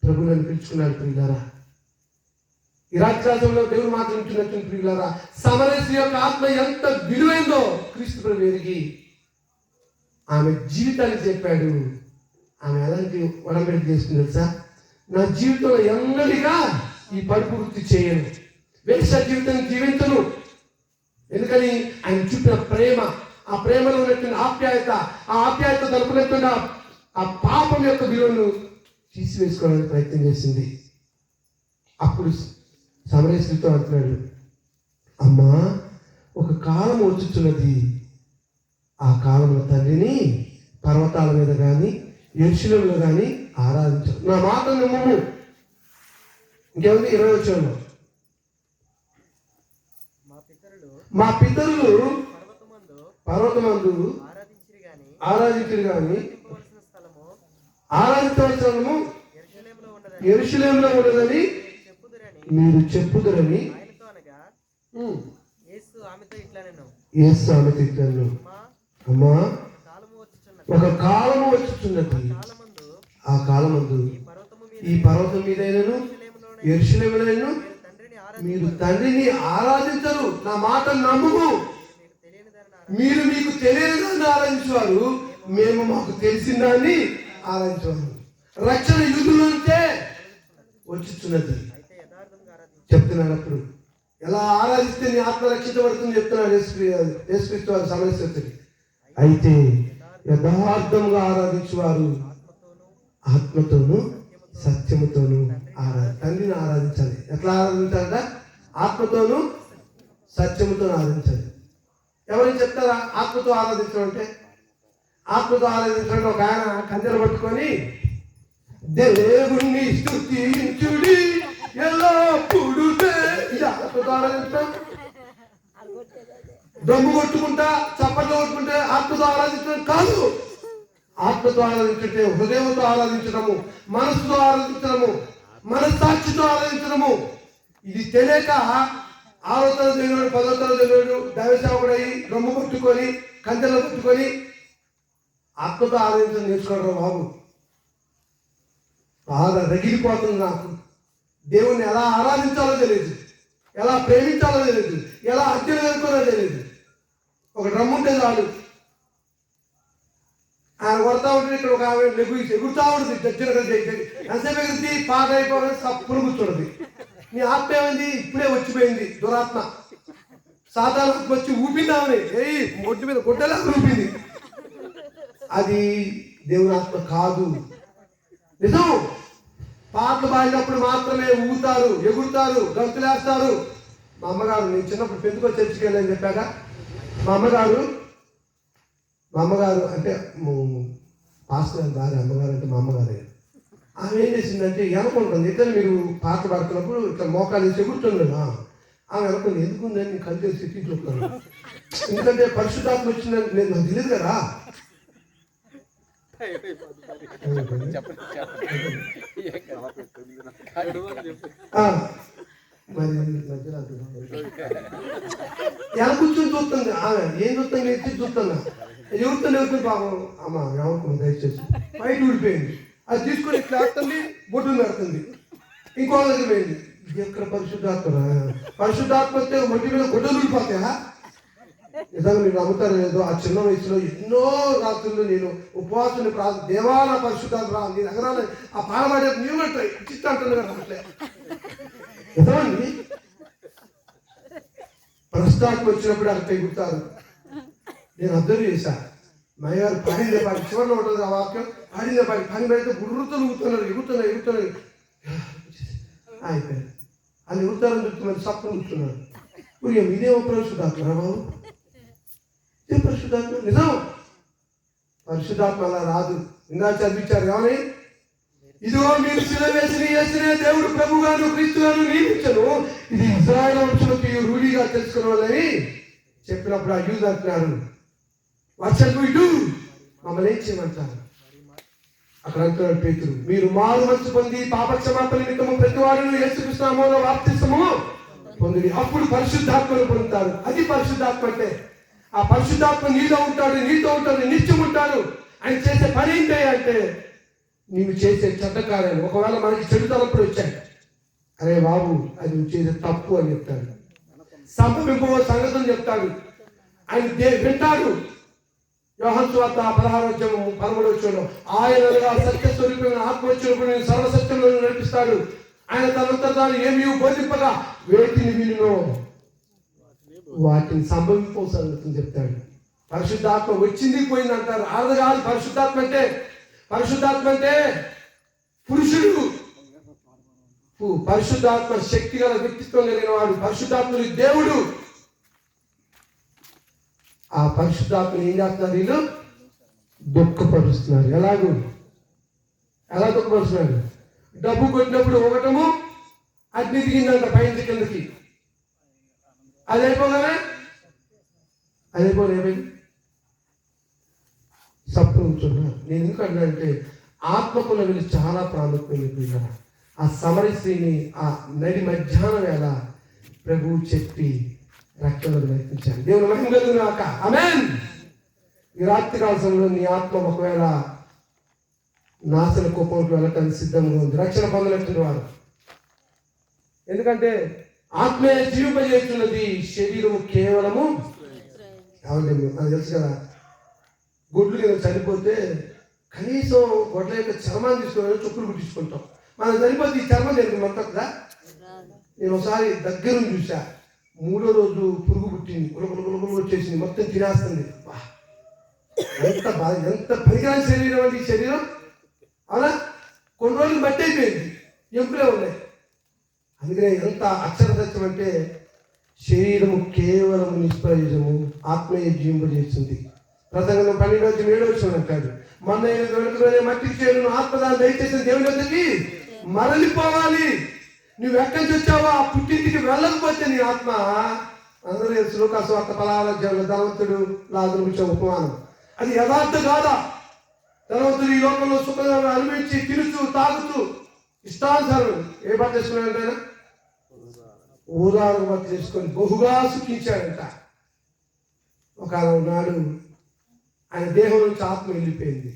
ప్రభు నన్ను పిలుచుకున్నాడు. ప్రియులారా, ఈ రాజ్యాంగంలో దేవుడు మాట్లాడుతున్నటువంటి ప్రియులారా, సమరసి యొక్క ఆత్మ ఎంత విలువైందో క్రీస్తు ప్రభు ఎరిగి ఆమె జీవితాన్ని చెప్పాడు. ఆమె ఎలాంటి ఒడంబడిక చేసుకుని తెలుసా? నా జీవితంలో ఎన్నడిగా ఈ పరుపు వృత్తి చేయను, వేష జీవితాన్ని జీవించను. ఎందుకని? ఆయన చూపిన ప్రేమ, ఆ ప్రేమలో ఉన్నటువంటి ఆప్యాయత, ఆ ఆప్యాయత తలుపునటువంటి ఆ పాపం యొక్క విలువను తీసివేసుకోవడానికి ప్రయత్నం చేసింది. అప్పుడు సమరస్త్రీతో అంటున్నాడు, అమ్మా ఒక కాలం వచ్చుచున్నది, ఆ కాలంలో తండ్రిని పర్వతాల మీద కానీ యెరూషలేములో కానీ ఆరాధించు, నా మాట నమ్ము. ఇంకేముంది? 20 వచ్చంలో, మా పితరులు పర్వతమందు ఆరాధించరు కానీ ఆరాధించవలసిన యెరూషలేములో ఉండదని మీరు చెప్పుదురని యేసు ఆమెతో ఇట్లా, అమ్మా ఒక కాలము వచ్చుచున్నది, ఆ కాలమందు ఈ పర్వతం మీదైనను యెరూషలేములో మీరు తండ్రిని ఆరాధించరు, నా మాట నమ్ముము. మీరు మీకు తెలియని దాన్ని ఆరాధించేవారు, మేము మాకు తెలిసిన దాన్ని ఆరాధించేవారు. రక్షణ యుద్ధంలో నుంచే వచ్చుచున్నది చెప్తున్నాడు. అప్పుడు ఎలా ఆరాధిస్తే నీ ఆత్మ రక్షించబడుతుంది చెప్తున్నాడు యేసుక్రీస్తు వారు సమరస్త్రీకి. అయితే యథార్థంగా ఆరాధించేవారు ఆత్మతోనూ సత్యముతోనూ తండ్రిని ఆరాధించాలి. ఎట్లా ఆరాధించాలంట? ఆత్మతోనూ సత్యముతోనూ ఆరాధించాలి. ఎవరైనా చెప్తారా ఆత్మతో ఆరాధించడం అంటే? ఆత్మతో ఆరాధించడం ఒక ఆయన కంచెలు పట్టుకొని దేవుణ్ణి స్తుతించుడి ఎల్లప్పుడూ ఆత్మతో ఆరాధించడం, దమ్ము కొట్టుకుంటా చప్పట్లు కొట్టుకుంటే ఆత్మతో ఆరాధించడం కాదు. ఆత్మతో ఆరాధించే హృదయంతో ఆరాధించడము, మనసుతో ఆరాధించడము, మనస్సాక్షితో ఆరాధించడము. ఇది తెలియక 6వ తరగతి చదివాడు, 10వ తరగతి చదివాడు, దైవ సేవకుడు అయ్యి రొమ్ము పట్టుకొని కంచెలో పట్టుకొని ఆత్మతో ఆరాధించడం నేర్చుకోవడం బాబు. బాగా రగిలిపోతుంది నాకు. దేవుణ్ణి ఎలా ఆరాధించాలో తెలియదు, ఎలా ప్రేమించాలో తెలియదు, ఎలా హత్యలు ఎదుర్కోవాలో తెలియదు. ఒక డ్రమ్ ఉంటే చాలు, ఆయన కొడతా ఉంటుంది, ఇక్కడ ఒక ఆమె ఎగురుతా ఉంటుంది, ఎంతసేపు ఎగురుతుంది, పాట అయిపోయి సప్పును కూర్చోండి. నీ ఆత్మ ఏమైంది? ఇప్పుడే వచ్చిపోయింది దురాత్మ, సాధారణ వచ్చి ఊపింది ఆమె, ఒడ్డు మీద గుడ్డలా ఊపింది. అది దేవుని ఆత్మ కాదు. నిజం, పాటలు పాడినప్పుడు మాత్రమే ఊగుతారు, ఎగురుతారు, గంతులేస్తారు. మా అమ్మగారు, నేను చిన్నప్పుడు పెందుకో చర్చికి వెళ్ళని చెప్పాక, మా అమ్మగారు అంటే పాస్టర్ భార్య, అమ్మగారు అంటే మా అమ్మగారే. ఆమె ఏం చేసిందంటే వెనకుంటుంది, ఇద్దరు మీరు పాట పాడుతున్నప్పుడు ఇట్లా మోకాలు వేసి ఎగురుతుంది. ఆమె అనుకుంది, ఎందుకుందని నేను కలిసి స్థితి చూస్తాను, ఎందుకంటే పరిశుద్ధాత్మ వచ్చిందని నేను నాకు తెలియదు కదా. మరి ఎలా కూర్చొని చూస్తుంది ఆమె, ఏం చూస్తుంది, ఎత్తి చూస్తున్నా, ఎవరుతుంది పాపం. అమ్మ ఎవరుకున్నా దయచేసి బయట ఊడిపోయింది, అది తీసుకొని ఇట్లా వేస్తుంది, బొడ్డు నడుతుంది, ఇంకో దగ్గర పోయింది. ఇది ఎక్కడ పరిశుద్ధాత్మ? పరిశుద్ధాత్మ వస్తే ఒంటి మీద గొడ్డలు ఊడిపోతాయా? నిజంగా మీరు నమ్ముతారు లేదో, ఆ చిన్న వయసులో ఎన్నో రాత్రులు నేను ఉపవాసం దేవాల పరిశుద్ధాత్మ రా, నీ దగ్గర ఆ పాడబడే నీళ్ళు చిత్త అంటుంది కదా, అట్లే నిజమండి. పరిశుద్ధాత్మ వచ్చినప్పుడు అక్కడ ఎగురుతారు. నేను అబ్జర్వ్ చేశాను, మయ్యారు పాడిందే పాడి చివరిలో ఉంటుంది ఆ వాక్యం, పాడిందే పాడి పని పెడితే గుర్రుతో ఎగురుతున్నారు అయిపోయారు. వాళ్ళు ఎగురుతారని చెప్తున్నారు, సప్పని కూర్చున్నారు. ఇదేమో పరిశుద్ధాత్మ రా బాబు, ఇదే పరిశుద్ధాత్మ. నిజం, పరిశుద్ధాత్మ అలా రాదు. ఇందాక చదివించారు ఏమని, ఇదిగో మీరు శిలవేసిన యేసునే దేవుడు ప్రభుగాను క్రీస్తుగాను నియమించను, ఇది ఇశ్రాయేలు వంశంలోకి రూఢిగా తెలుసుకున్న వాళ్ళని చెప్పినప్పుడు ఆ యూదు అంటున్నారు, వర్షకు ఇటు మమ్మల్ని ఏం చేయమంటారు? అక్కడ అంటున్నాడు పేతురు, మీరు మారు మనసు పొంది పాపక్షమాపణ నిమిత్తము ప్రతి వాడును యేసుక్రీస్తు నామములో బాప్తిస్మము పొంది అప్పుడు పరిశుద్ధాత్మను పొందుతారు. అది పరిశుద్ధాత్మ అంటే. ఆ పరిశుద్ధాత్మ నీతో ఉంటాడు, నిత్యం ఉంటాడు. ఆయన చేసే పని ఏంటి అంటే, నీవు చేసే చెడ్డకార్యాలు ఒకవేళ మనకి చెడు తలప్పుడు వచ్చాయి, అరే బాబు అది నువ్వు చేసే తప్పు అని చెప్తాడు. సంభవింపవ సంగతులు చెప్తాడు. ఆయన వింటాడు. యోహాను సువార్త 16:13 ఆయన సత్యస్వరూపమైన ఆత్మ వచ్చినప్పుడు నేను సర్వసత్యంలో నడిపిస్తాడు. ఆయన తనంతా తాను ఏమీ బోధింపగా వేటిని వినునో వాటిని సంభవింపవ సంగతులు చెప్తాడు. పరిశుద్ధాత్మ వచ్చింది పోయింది అంటారు, అర్థం కాదు. పరిశుద్ధాత్మ అంటే పురుషుడు, పరిశుద్ధాత్మ శక్తి గల వ్యక్తిత్వం కలిగిన వాడు, పరిశుద్ధాత్ముడు దేవుడు. ఆ పరిశుద్ధాత్మని ఏం చేస్తున్నారు వీళ్ళు? దుఃఖపరుస్తున్నారు. ఎలా దుఃఖపరుస్తున్నారు? డబ్బు కొట్టినప్పుడు ఒకటము అగ్ని దిగిందంట పైన కిందకి, అది అయిపోగానే ఏమైంది? సప్పు ఉంచున్నారు. నేను ఎందుకంటే అంటే ఆత్మకుల వీళ్ళు చాలా ప్రాముఖ్యమైన ఆ సమరి స్త్రీని ఆ నడి మధ్యాహ్నం వేళ ప్రభువు చెప్పి రక్షణకు ప్రయత్నించాను. దేవుని మహిమ కలుగును గాక. ఆమేన్. ఈ రాత్రి కాలంలో నీ ఆత్మ ఒకవేళ నాశన కోపంకి వెళ్ళటానికి సిద్ధంగా ఉంది, రక్షణ పొందలేటువంటి వారు. ఎందుకంటే ఆత్మే జీవింపజేస్తున్నది, శరీరము కేవలము నాకు తెలుసు కదా. గుడ్లు కింద చనిపోతే కనీసం గొడ్ల యొక్క చర్మాన్ని తీసుకుని చుక్కులు కుట్టించుకుంటాం. మనం చనిపోతే ఈ చర్మం జరిగింది మొత్తం కదా. నేను ఒకసారి దగ్గరుండి చూసా, 3వ రోజు పురుగు పుట్టింది, గులగులు వచ్చేసింది, మొత్తం తినేస్తుంది. ఎంత పనికిరాని శరీరం అండి ఈ శరీరం. అలా కొన్ని రోజులు బట్టి అయిపోయింది, ఎప్పుడే ఉన్నాయి. అందుకనే ఎంత అక్షర సత్యం అంటే శరీరము కేవలము నిష్ప్రయోజనము, ఆత్మీయ జీవింపజేస్తుంది. ప్రసంగం 12:7 అంటాడు, మన మట్టికి చేరును ఆత్మదాన్ని దయచేసిన దేవుని వద్దకి మరలిపోవాలి. నువ్వు ఎక్కడి నుంచి వచ్చావో ఆ పుట్టింటికి వెళ్ళకపోతే నీ ఆత్మ, అందరూ శ్లోకాసు వార్త 16 ధనవంతుడు లాజరు గురించిన ఉపమానం, అది యథార్థ కాదా? ధనవంతుడు ఈ లోకంలో సుఖంగా అనుభవించి తిరుగుతూ తాగుతూ ఇష్టానుసారం ఏ బాధ చేసుకున్నాడంటే ఊరారు వర్త చేసుకొని బహుగా సుఖించాడంట. ఒక నాడు ఆయన దేహం నుంచి ఆత్మ వెళ్ళిపోయింది.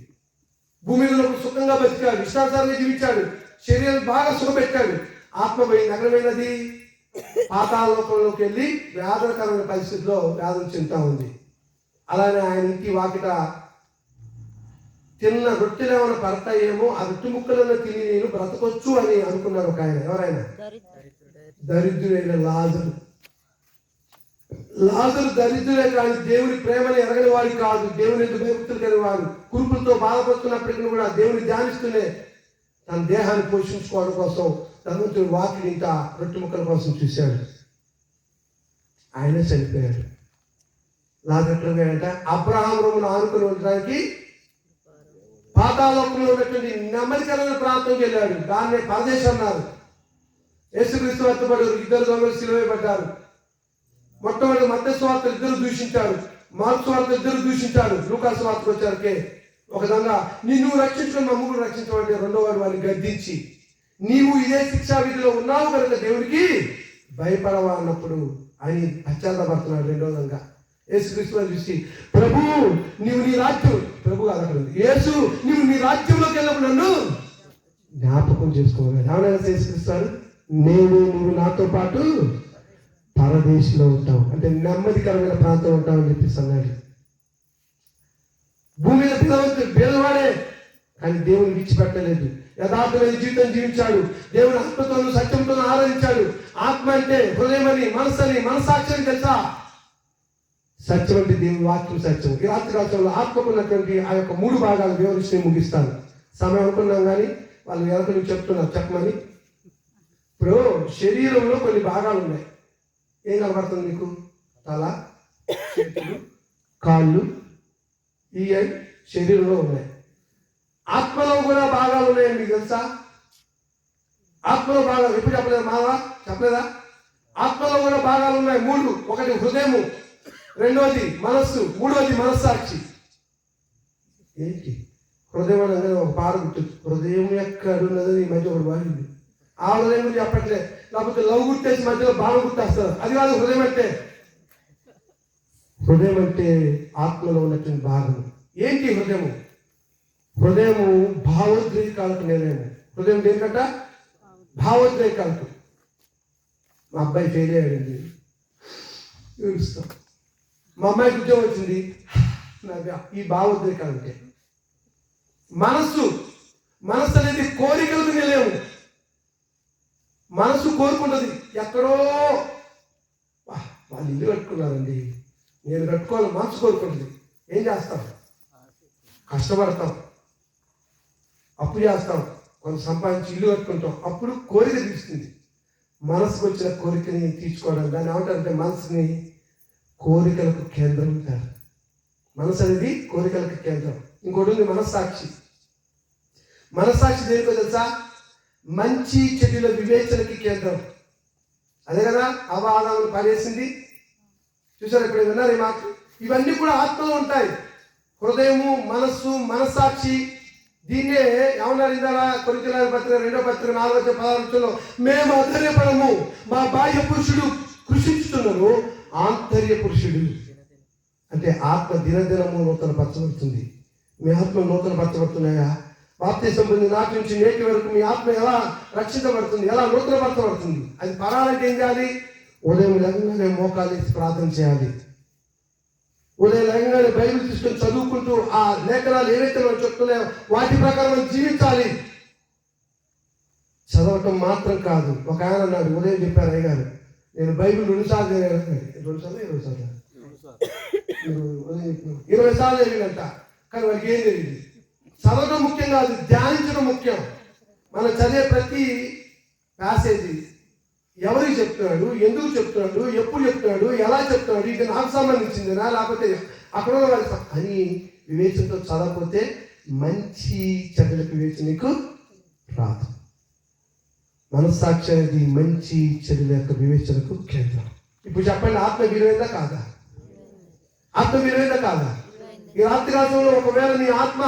భూమి మీద సుఖంగా బతికాడు, ఇష్టానుసారంగా జీవించాడు, శరీరం బాగా సుఖపెట్టాడు. ఆత్మ పోయి నగరమైనది పాతాళలోకంలోకి వెళ్ళి వ్యాధకరమైన పరిస్థితిలో వ్యాధులు చెందుతా ఉంది. అలానే ఆయన ఇంటి వాకిట తిన్న రొట్టెలేమైనా పడతాయేమో, ఆ రొట్టె ముక్కలను తిని నేను బ్రతకొచ్చు అని అనుకున్నారు ఒక ఆయన. ఎవరైనా? దరిద్రుడైన లాజరు. దరిద్రుడే కానీ దేవుని ప్రేమను ఎరగని వాడు కాదు. దేవుని ఎందుకు భయభక్తులు కలిగిన వాడు. కురుపులతో బాధపడుతున్నప్పటికీ కూడా దేవుని ధ్యానిస్తూనే తన దేహాన్ని పోషించుకోవడం కోసం ధనవంతుడు వాకిలి ఇంట రొట్టె ముక్కల కోసం చూశాడు. ఆయనే చనిపోయాడు. లాజరు ఎక్కడ పోయాడంట? అబ్రహాము రొమ్మును ఆనుకుని ఉండడానికి పాతాళలోకంలో ఉన్నటువంటి నెమ్మదికరమైన ప్రాంతంకి వెళ్ళాడు. దాన్నే పరదేశం అన్నారు. యేసుక్రీస్తు వర్తపడ్డారు. ఇద్దరు దొంగలు సిలువ వేయబడ్డారు. మొట్టమొదటి మత్తయి సువార్త ఇద్దరు దూషించారు, మార్కు సువార్త ఇద్దరు దూషించారు. లూకా సువార్తకు వచ్చారికే ఒక దొంగ నిన్ను రక్షించుకుని మా ముగ్గురు రక్షించబడి రెండో వాడు వాడిని గద్దించి నీవు ఇదే శిక్షా విధిలో ఉన్నావు కనుక దేవుడికి భయపడవా అన్నప్పుడు ఆయన పశ్చాత్తాపడుతున్నాడు. రెండో దొంగ యేసుక్రీస్తు చూసి ప్రభు నీవు నీ రాజ్యం, ప్రభు అక్కడ ఉంది, యేసు నీవు నీ రాజ్యంలోకి వెళ్ళినప్పుడు నన్ను జ్ఞాపకం చేసుకోవాలి. ఏమైనా యేసుక్రీస్తు నేను నువ్వు నాతో పాటు పరదేశంలో ఉంటావు అంటే నెమ్మదికరమైన ప్రాంతం ఉంటావు అని చెప్పేసి అన్నాడు. భూమి మీద పేదవాడే కానీ దేవుని విడిచిపెట్టలేదు. యథార్థమైన జీవితం జీవించాడు. దేవుని ఆత్మతోనూ సత్యంతోనూ ఆరాధించాడు. ఆత్మ అంటే హృదయం అని, మనస్సు అని, మనస్సాక్షి అని తెలుసా? సత్యం అంటే దేవుని వాక్యం సత్యం. ఈ రాత్రి రాష్ట్రంలో ఆత్మకున్నటువంటి ఆ యొక్క 3 భాగాలు వివరించి ముగిస్తాను. సమయం అనుకున్నాం కానీ వాళ్ళు ఎవరికి చెప్తున్నారు చెప్పమని. ఇప్పుడు శరీరంలో కొన్ని భాగాలు ఉన్నాయి. ఏం కనబడుతుంది మీకు? తల, చేతులు, కాళ్ళు, ఈ శరీరంలో ఉన్నాయి. ఆత్మలో కూడా భాగాలు ఉన్నాయని మీకు తెలుసా? ఆత్మలో భాగాలు ఎప్పుడు చెప్పలేదు మావా? చెప్పలేదా? ఆత్మలో కూడా భాగాలు ఉన్నాయి 3. ఒకటి హృదయము, రెండోది మనస్సు, మూడోది మనస్సాక్షి. ఏంటి హృదయం అనగానే ఒక పాట గుర్తు. హృదయం ఎక్కడున్నదని ఈ మధ్య ఒకటి వాడింది. ఆ హృదయం గురించి చెప్పట్లే, లేకపోతే లవ్ గుర్తేసి మధ్యలో బాగా గుర్తేస్తారు. అది కాదు హృదయం అంటే. హృదయం అంటే ఆత్మలో ఉన్నటువంటి భాగం. ఏంటి హృదయము? హృదయము భావోద్రేకాలకు నిలయము. హృదయం దేనికంట? భావోద్రేకాలకు. మా అబ్బాయి ఫెయిల్ అయ్యాడండి, ఏడుస్తాం. మా అమ్మాయికి ఉద్యోగం వచ్చింది, ఈ భావోద్రేకాలు అంటే. మనస్సు అనేది కోరికలకు నిలయము. మనసు కోరుకుంటుంది ఎక్కడో. వాళ్ళు ఇల్లు కట్టుకున్నారండి, నేను కట్టుకోవాలి, మనసు కోరుకుంటుంది. ఏం చేస్తాం? కష్టపడతాం, అప్పు చేస్తాం, కొంత సంపాదించి ఇల్లు కట్టుకుంటాం. అప్పుడు కోరిక తీస్తుంది. మనసుకు వచ్చిన కోరికని తీర్చుకోవడం దాన్ని ఏమంటారంటే మనసుని కోరికలకు కేంద్రం అంటారు. మనసు అనేది కోరికలకు కేంద్రం. ఇంకోటి ఉంది మనస్సాక్షి. మనస్సాక్షి దేనికో తెలుసా? మంచి చెడుల వివేచనకి కేంద్రం. అదే కదా అవాదాలను పడేసింది. చూసారు ఇప్పుడు విన్నారు ఈ మాట? ఇవన్నీ కూడా ఆత్మలో ఉంటాయి. హృదయము, మనస్సు, మనస్సాక్షి. దీన్నే ఏమన్నారు ఇందాక కొరింథీయుల పత్రిక 2వ పత్రిక 4:16 మేము ఆంతర్యపడము, మా బాహ్య పురుషుడు కృషించుతున్నారు, ఆంతర్య పురుషుడు అంటే ఆత్మ దినదినము నూతన పరచబడుతుంది. మీ ఆత్మ నూతన పరచబడుతున్నాయా? బాప్తిసం పొందిన నాటి నుంచి నేటి వరకు మీ ఆత్మ ఎలా రక్షించబడుతుంది, ఎలా నూతన పరచబడుతుంది? అది పరాలంటే ఏం చేయాలి? ఉదయం లేకుండా మోకాలు ప్రార్థన చేయాలి. ఉదయం లేకుండా బైబిల్ తీసుకొని చదువుకుంటూ ఆ లేఖనాలు ఏవైతే మనం చెప్తున్నాయో వాటి ప్రకారం జీవించాలి. చదవటం మాత్రం కాదు. ఒక ఆయన అన్నాడు, ఉదయం చెప్పారు అయ్యగారు, నేను బైబిల్ 2 సార్లు చదివాను. 2 సార్లు 20 సార్లు 20 సార్లు చదివినంట. కానీ వాడికి ఏం తెలియదు. చదవడం ముఖ్యం కాదు, ధ్యానించడం ముఖ్యం. మనం చదివే ప్రతి ప్యాసేజీ ఎవరికి చెప్తున్నాడు, ఎందుకు చెప్తున్నాడు, ఎప్పుడు చెప్తున్నాడు, ఎలా చెప్తున్నాడు, ఇది నాకు సంబంధించిందినా లేకపోతే అక్కడ అని వివేచనతో చదవకపోతే మంచి చెడ్డలకు వివేచన నీకు రాదు. మనస్సాక్షి అనేది మంచి చెడుల యొక్క వివేచనకు కేంద్రం. ఇప్పుడు చెప్పండి, ఆత్మ విలువైందా కాదా? ఆత్మ విలువైందా కాదా? ఈ రాత్రి కాలంలో ఒకవేళ నీ ఆత్మ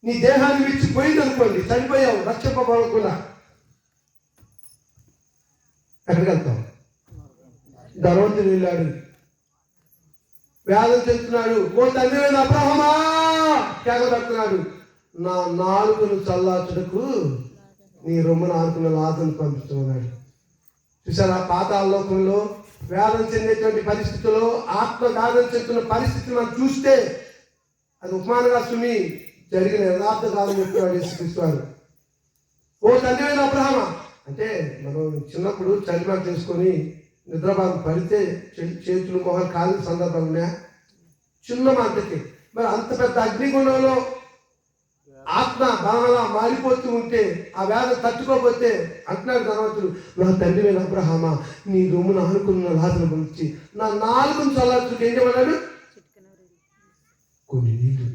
నీ దేహాన్ని విడిచిపోయింది అనుకోండి, చనిపోయావు, రక్షింపబడకుండా. ఎక్కడికి వెళ్తాం? ధనవంతుడు వెళ్ళాడు, వేదం చెప్తున్నాడు, ఓ తండ్రి అబ్రహమా కేక పెడుతున్నాడు, నా నాలుకను చల్లార్చుటకు నీ రొమ్మున ఆనుకున్న లాజరును పంపిస్తున్నాడు. చూసారా, పాతాళ లోకంలో వేదన చెందేటువంటి పరిస్థితుల్లో ఆత్మ వేదన చెందుతున్న పరిస్థితిని మనం చూస్తే అది ఉపమానంగా సుమి జరిగిన యథార్థ కాలం చెప్పేవాడు యేసుక్రీస్తు. ఓ తండ్రి అబ్రహమా అంటే మనం చిన్నప్పుడు చలిమా చేసుకొని నిద్రభాగం పడితే చేతులు మొహం కాలిన సందర్భాలు ఉన్నాయా? చిన్న మాటకి మరి అంత పెద్ద అగ్నిగుండంలో ఆత్మ బాగా మారిపోతూ ఉంటే ఆ వేద తట్టుకోకపోతే అంటున్నాడు ధనవంతుడు, నా తండ్రి అబ్రహమా నీ రొమ్మును ఆనుకున్న లాజరును గురించి నా నాలుగును చల్లార్చుకు ఏం చేయమన్నాడు? కొన్ని నీళ్ళు.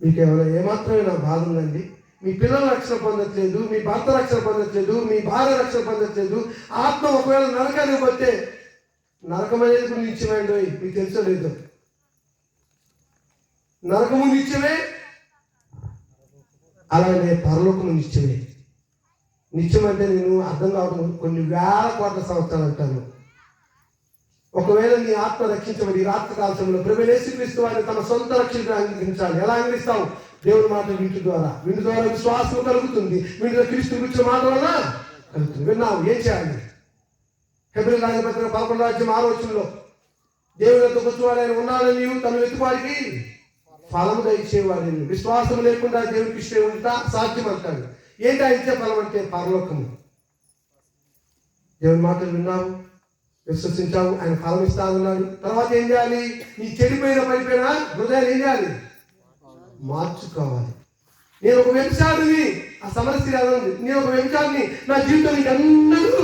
మీకేమైనా ఏమాత్రమైనా బాధ ఉందండి? మీ పిల్లల రక్షణ పొందట్లేదు, మీ భర్త రక్షణ పొందట్లేదు, మీ భార్య రక్షణ పొందట్లేదు, ఆత్మ ఒకవేళ నరకానికి పోతే నరకం అనేది కూడా నిత్యమైందో మీకు తెలుసో లేదు? నరకము నిత్యమే, అలాగే పరలోకము నిత్యమే. నిత్యం అంటే నేను అర్థం కావడం కొన్ని వేల కోట్ల సంవత్సరాలు అంటాను. ఒకవేళ నీ ఆత్మ రక్షించబడి రాత్రి కాలంలో ప్రభువైన యేసుక్రీస్తు వారిని తమ సొంత రక్షణగా అంగీకరించాలి. ఎలా అంగీకరిస్తావు? దేవుని మాట వింటు ద్వారా విశ్వాసం కలుగుతుంది. వింటులో క్రీస్తు గురించిన మాట వల్ల కలుగుతుంది. విన్నావు, ఏం చేయాలి? హెబ్రీయుల రాసిన పత్రిక 11:6 దేవుని యొక్క కూర్చువాడు ఆయన ఉన్నాడని తన వెతుకువాడికి ఫలము దయచేవాడు. విశ్వాసం లేకుండా దేవునికి ఇష్టం ఉంటా సాధ్యం అంటాడు. ఏంటి ఆ ఇచ్చే ఫలం అంటే? పరలోకము. దేవుని మాటలు విన్నావు, విశ్వసించావు, ఆయన ఫలం ఇస్తానన్నాడు. తర్వాత ఏం చేయాలి? నీ చెడిపోయిన పడిపోయిన హృదయాన్ని ఏం చేయాలి? మార్చుకోవాలి. నేను ఒక వ్యభిచారిని, ఆ సమస్య ఉంది, నేను ఒక వ్యభిచారిని, నా జీవితం అందరూ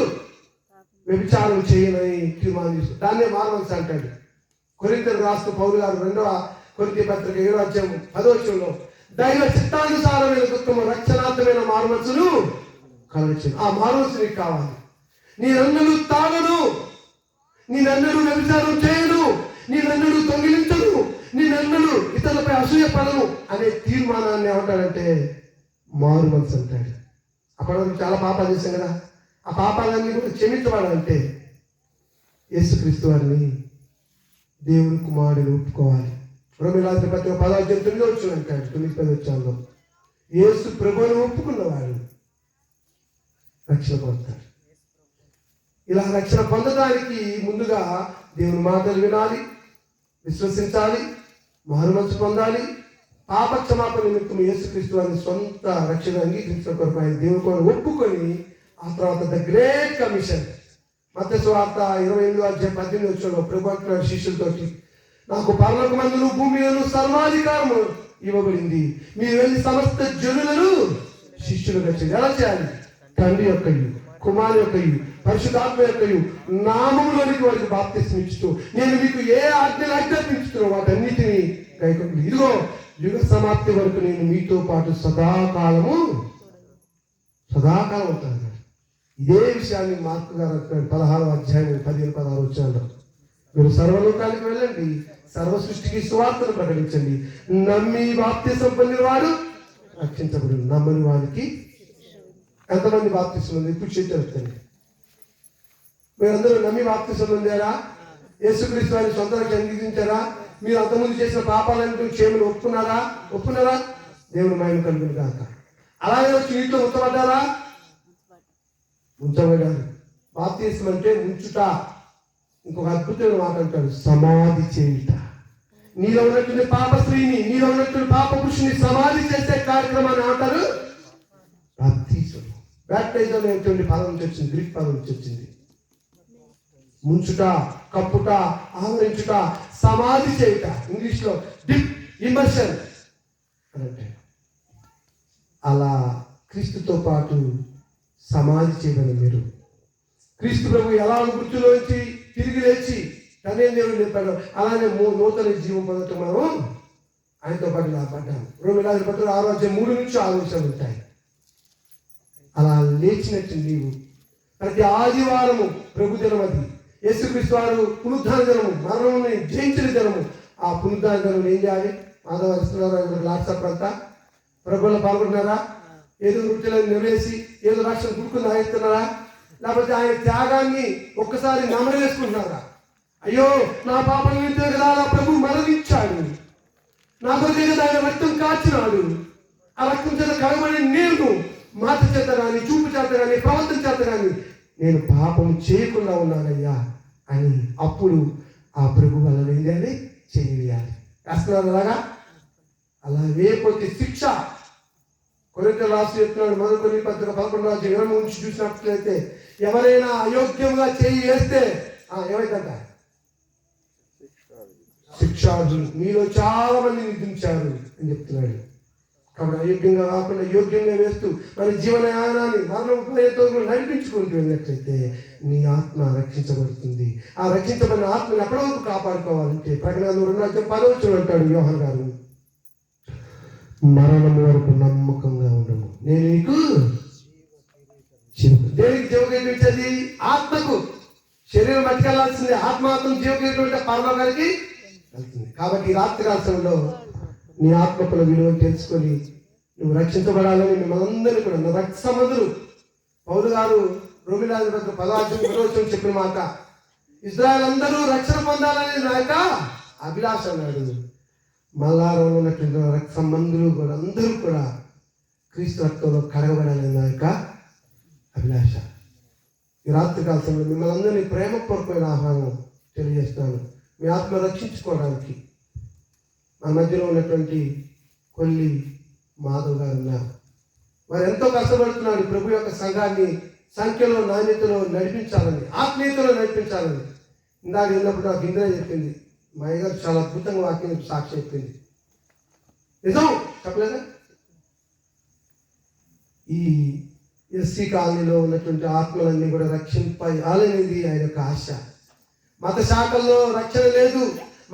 వ్యభిచారం చేయనని తీర్మానిస్తూ దాన్నే మారవలసి అంటాడు. కొరింథీయులకు రాస్తూ పౌలు గారు 2వ కొరింథీ పత్రిక 7:10 దైవ చిత్తానుసారమైన దుఃఖము రక్షణార్థమైన మారుమనసును కలుగుతుంది. ఆ మారుమనసు నీకు కావాలి. నేనన్నలు తాగను, నేనన్నలు వ్యభిచారం చేయను, నేనన్నలు దొంగిలించను, నేనన్నలు ఇతరులపై అసూయ పడను అనే తీర్మానాన్ని ఏమంటాడంటే మారు మనసు అంటాడు. అప్పటి చాలా పాపాలు చేశాం కదా, ఆ పాపాలన్నీ కూడా క్షమించబడాలంటే యేసుక్రీస్తు వారిని దేవుని కుమారుడిని ఒప్పుకోవాలి. రోమీయుల రాసిన పత్రిక 10:9 అంటాడు. 9:10 యేసు ప్రభువును ఒప్పుకున్నవాడు రక్షణ పొందుతాడు. ఇలా రక్షణ పొందడానికి ముందుగా దేవుని మాటలు వినాలి, విశ్వసించాలి, మారు మనసు పొందాలి. పాప క్షమాపణ నిమిత్తం యేసుక్రీస్తు వారిని సొంత రక్షణ అంగీకరించిన కొరకు ఆయన దేవుని కొరకు ఒప్పుకొని ఆ తర్వాత ద గ్రేట్ కమిషన్ మత్తయి సువార్త 28:18 ప్రభు అంటున్నాడు శిష్యులతోటి, నాకు పరలోకమందును భూమిలోను సర్వాధికారము ఇవ్వబడింది, మీరు వెళ్ళి సమస్త జనులను శిష్యులుగా చేయాలి. ఎలా చేయాలి? తండ్రి యొక్కయు, కుమారు యొక్కయు, పరిశుద్ధాత్మ యొక్కయు నామములోనికి వారికి బాప్తిస్మం ఇస్తూ నేను మీకు ఏ ఆజ్ఞలు ఆజ్ఞాపించుతున్నాను వాటన్నిటినీ కైకొండి. ఇదిగో యుగ సమాప్తి వరకు నేను మీతో పాటు సదాకాలం ఉంటాను. ఇదే విషయాన్ని మార్కు గారు అంటున్నాడు 16:15-16 మీరు సర్వలోకానికి వెళ్ళండి, సర్వ సృష్టికి సువార్తను ప్రకటించండి, నమ్మి బాప్తిసం పొందిన వారు రక్షించబడు, నమ్మని వారికి. ఎంతమంది బాప్తిసం ఉంది? ఇప్పుడు చేర్చండి. మీరందరూ నమ్మి బాప్తిసం పొందారా? యేసుక్రీస్తు వారిని సొంత రక్షణ అంగీకరించారా? మీరు అంతకుముందు చేసిన పాపాలను క్షేమను ఒప్పుకున్నారా? దేవుని మహిమ కలుగును గాక. అలాగే వచ్చి నీటిలో ఉంచబడ్డారా? ఉంచబడ్డారు. బాప్తిసం అంటే ఉంచుట. ఇంకొక అద్భుతమైన మాట అంటాడు, సమాధి చేయుట. నీలో ఉన్నటువంటి పాప స్త్రీని, నీలో ఉన్నటువంటి పాప పురుషుని సమాధి చేసే కార్యక్రమాన్ని ఏమంటారు? బాప్తిసం. బ్యాప్టైజం అనేటువంటి పదం నుంచి వచ్చింది, గ్రీక్ పదం నుంచి వచ్చింది. ముంచుట, కప్పుట, ఆవరించుట, సమాధి చేయుట. ఇంగ్లీష్లో డిప్ ఇమర్షన్ అంటే అలా క్రీస్తుతో పాటు సమాధి చేయమని మీరు. క్రీస్తు ప్రభు ఎలా మృత్యులోంచి తిరిగి లేచి తనే దేవుడు చెప్పాడు, అలానే నూతన జీవం పొందటం మనం ఆయనతో పాటు లాభపడ్డాము. రోమీయుల రాసిన పత్రిక 6:3-6 ఉంటాయి. అలా లేచినట్టు నీవు ప్రతి ఆదివారము ప్రభు దినం, అది యేసుక్రీస్తు వారు పునరుద్ధాన దినము, మరణముని జయించిన దినము. ఆ పునరుద్ధాన దినం ఏం చేయాలి? ఆదరిస్తున్నారా? లాట్సప్ అంతా ప్రభువులో పాల్గొంటున్నారా? ఏదో రొట్టెలను నెరవేసి ఏదో రాష్ట్రం గుడుకుని ఆగిస్తున్నారా? లేకపోతే ఆయన త్యాగాన్ని ఒక్కసారి నమరేసుకుంటున్నారా? అయ్యో నా పాపం నిమిత్తం కదా నా ప్రభు మరణించాడు, నా కొరకు కదా ఆయన రక్తం కాచినాడు, ఆ రక్తం చేత కలగబడి నేను మాట చేత కానీ చూపు చేత కానీ ప్రవర్తన చేత కానీ నేను పాపం చేయకుండా ఉన్నానయ్యా అని అప్పుడు ఆ ప్రభు వల్ల ఏంటంటే చేయాలి. రాస్తున్నారు అలాగా. అలా వేయకపోతే శిక్ష. కొరింథీయులకు రాసి చెప్తున్నాడు, మొదటి కొరింథీ పత్రిక 11:20 నుంచి చూసినట్లయితే ఎవరైనా అయోగ్యంగా చేయి వేస్తే ఏమైందంట? శిక్షార్జులు. మీలో చాలా మంది నిద్రించారు అని చెప్తున్నాడు. కాబట్టి అయోగ్యంగా కాకుండా యోగ్యంగా వేస్తూ మన జీవనయానాన్ని మరణం ప్రయత్నంలో నడిపించుకుంటూ వెళ్ళినట్లయితే నీ ఆత్మ రక్షించబడుతుంది. ఆ రక్షించబడిన ఆత్మని ఎప్పటి వరకు కాపాడుకోవాలంటే ప్రకటన 2:10 అంటాడు యోహాను గారు, మరణం వరకు నమ్మకంగా ఉండము, నేను నీకు దేనికి జీవకీతం ఇచ్చేది? ఆత్మకు. శరీరం బతికెళ్లాల్సింది, ఆత్మాత్మ జీవకీతం అంటే పరలోకానికి వెళ్తుంది. కాబట్టి ఈ రాత్రి కాలంలో నీ ఆత్మకుల విలువను తెలుసుకొని నువ్వు రక్షించబడాలని మిమ్మల్ని అందరినీ కూడా నా రక్త సంబంధులు పౌలు గారు రోమిలాది పత్రిక 10:1 చెప్పిన మాట, ఇజ్రాయెల్ అందరూ రక్షణ పొందాలని నా యొక్క అభిలాష అన్నాడు. మల్లారంలో ఉన్నటువంటి రక్త సంబంధులు కూడా అందరూ కూడా క్రీస్తు రక్తంలో కడగబడాలని నా యొక్క అభిలాష. ఈ రాత్రి కాలంలో మిమ్మల్ని అందరినీ ప్రేమపూర్వకమైన ఆహ్వానం తెలియజేస్తున్నాను. మీ ఆత్మ రక్షించుకోవడానికి మన మధ్యలో ఉన్నటువంటి కొల్లి మాధవ్ గారు ఉన్నారు. వారు ఎంతో కష్టపడుతున్నారు ప్రభు యొక్క సంఘాన్ని సంఖ్యలో నాణ్యతలో నడిపించాలని, ఆత్మీయతలో నడిపించాలని. ఇందాక వెళ్ళినప్పుడు నాకు ఇంద్ర చెప్పింది, మా అయ్యగారు చాలా అద్భుతంగా వాక్యం సాక్షి చెప్పింది. నిజం చెప్పలేదా? ఈ ఎస్సీ కాలనీలో ఉన్నటువంటి ఆత్మలన్నీ కూడా రక్షింపాలనేది ఆయన యొక్క ఆశ. మత శాఖల్లో రక్షణ లేదు,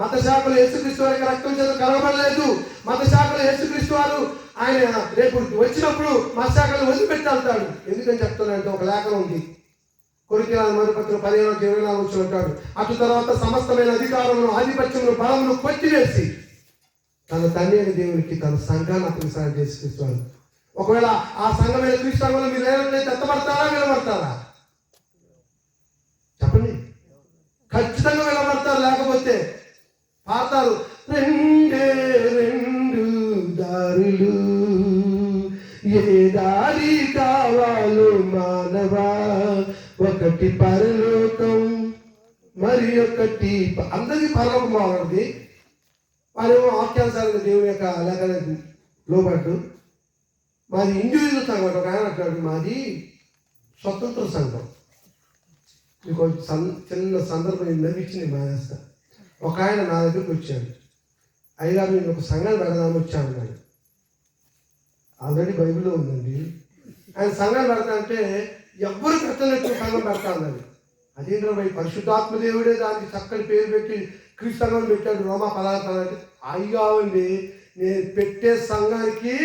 మత శాఖలు యేసుక్రీస్తు వారికి రక్తం చేత కలగబడలేదు, మత శాఖలు యేసుక్రీస్తు వారు ఆయన రేపు వచ్చినప్పుడు మత శాఖలు వదిలిపెట్టాల్తాడు. ఎందుకని చెప్తున్నానంటే ఒక లేఖనం ఉంది, కొరింథీయులకు మొదటి పత్రిక 15:24 అంటాడు, అటు తర్వాత సమస్తమైన అధికారమును ఆధిపత్యమును బలమును కొట్టివేసి తన తండ్రి అయిన దేవునికి తన సంఘాన్ని అప్పగిస్తాడు యేసుక్రీస్తు వారు. ఒకవేళ ఆ సంఘమైన క్రీస్తు సంఘంలో మీరు లేనట్లయితే ఎత్తబడతారా నిలబడతారా? చెప్పండి. ఖచ్చితంగా నిలబడతారు, లేకపోతే పాడతారు, రెండే రెండు దారులు, ఏ దారి కావాలో మానవా, ఒకటి పరలోకం మరి ఒకటి. అందరికీ పరలోకం బాగుంది. వారేమో వాక్యానుసారంగా దేవుని యొక్క లేఖనానికి లోబడ్డు. మాది ఇండివిజువల్ సంఘం. ఒక ఆయన అంటాడు, మాది స్వతంత్ర సంఘం. మీకు చిన్న సందర్భం నవ్వించింది మానేస్తా. ఒక ఆయన నా దగ్గరికి వచ్చాడు, అయ్యగారు నేను ఒక సంఘాన్ని పెడదామని వచ్చామన్నాడు. ఆల్రెడీ బైబిల్లో ఉందండి. ఆయన సంఘాన్ని పెడతా అంటే ఎవ్వరు పెట్టలేట్టు సంఘం పెడతా ఉందండి. అదేంటో పరిశుద్ధాత్మ దేవుడే దానికి చక్కని పేరు పెట్టి క్రీస్తు సంఘం పెట్టాడు, రోమా 16 అంటే అయ్యా అండి నేను పెట్టే సంఘానికి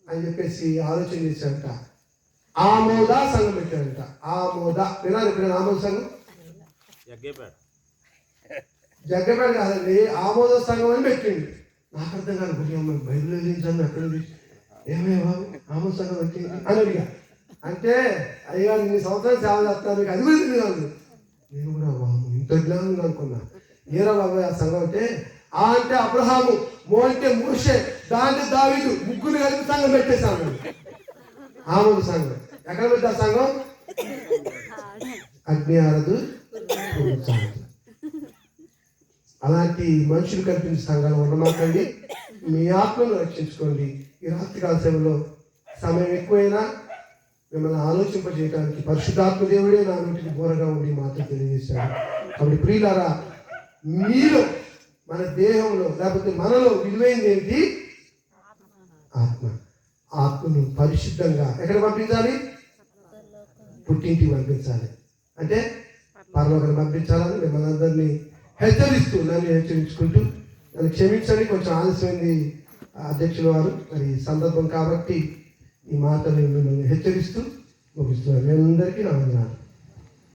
అని చెప్పేసి ఆలోచన చేశాడంట. ఆమోద సంఘం పెట్టాడంట. ఆమోద వినాలి ఎప్పుడైనా? ఆమోద సంఘం జగ్గపేట కాదండి, ఆమోద సంఘం అని పెట్టింది. నాకు అర్థం కాదు, బైబిల్ చదివి అక్కడ ఏమయ్యా బాబు ఆమోద సంఘం పెట్టింది అని అడిగా. అంటే అయ్యా ఇన్ని సంవత్సరాలు సేవ చేస్తాను, మీకు అది కూడా తెలియదు. నేను కూడా ఇంత జ్ఞానం అనుకున్నా. ఏరా బాబాయ్ ఆ సంఘం అంటే అంటే అబ్రహాము, మో అంటే మోషే, దాంట్లో దావీదు, ముగ్గురు కలిపి సంఘం పెట్టేశాను. ఆమోద సంఘం ఎక్కడ పెట్టా? సంఘం అగ్ని ఆరదు. అలాంటి మనుషులు కల్పించే సంఘాలు ఉండమాకండి. మీ ఆత్మను రక్షించుకోండి. ఈ రాత్రికాల సేవలో సమయం ఎక్కువైనా మిమ్మల్ని ఆలోచింపజేయడానికి పరిశుద్ధాత్మ దేవుడే నా నోటికి బోరగా ఉండి మాత్రం తెలియజేశాడు. కాబట్టి ప్రియులారా, మీరు మన దేహంలో లేకపోతే మనలో విలువైంది ఏంటి? ఆత్మ. ఆత్మను పరిశుద్ధంగా ఎక్కడ పంపించాలి? పుట్టింటికి పంపించాలి. అంటే పరలోకానికి పంపించాలని మిమ్మల్ని అందరినీ హెచ్చరిస్తూ నన్ను హెచ్చరించుకుంటూ, నన్ను క్షమించండి కొంచెం ఆలస్యమైంది అధ్యక్షుల వారు, మరి సందర్భం కాబట్టి ఈ మాటలు మిమ్మల్ని హెచ్చరిస్తూ ముగిస్తున్నాను. మీ అందరికీ నా వందనాలు.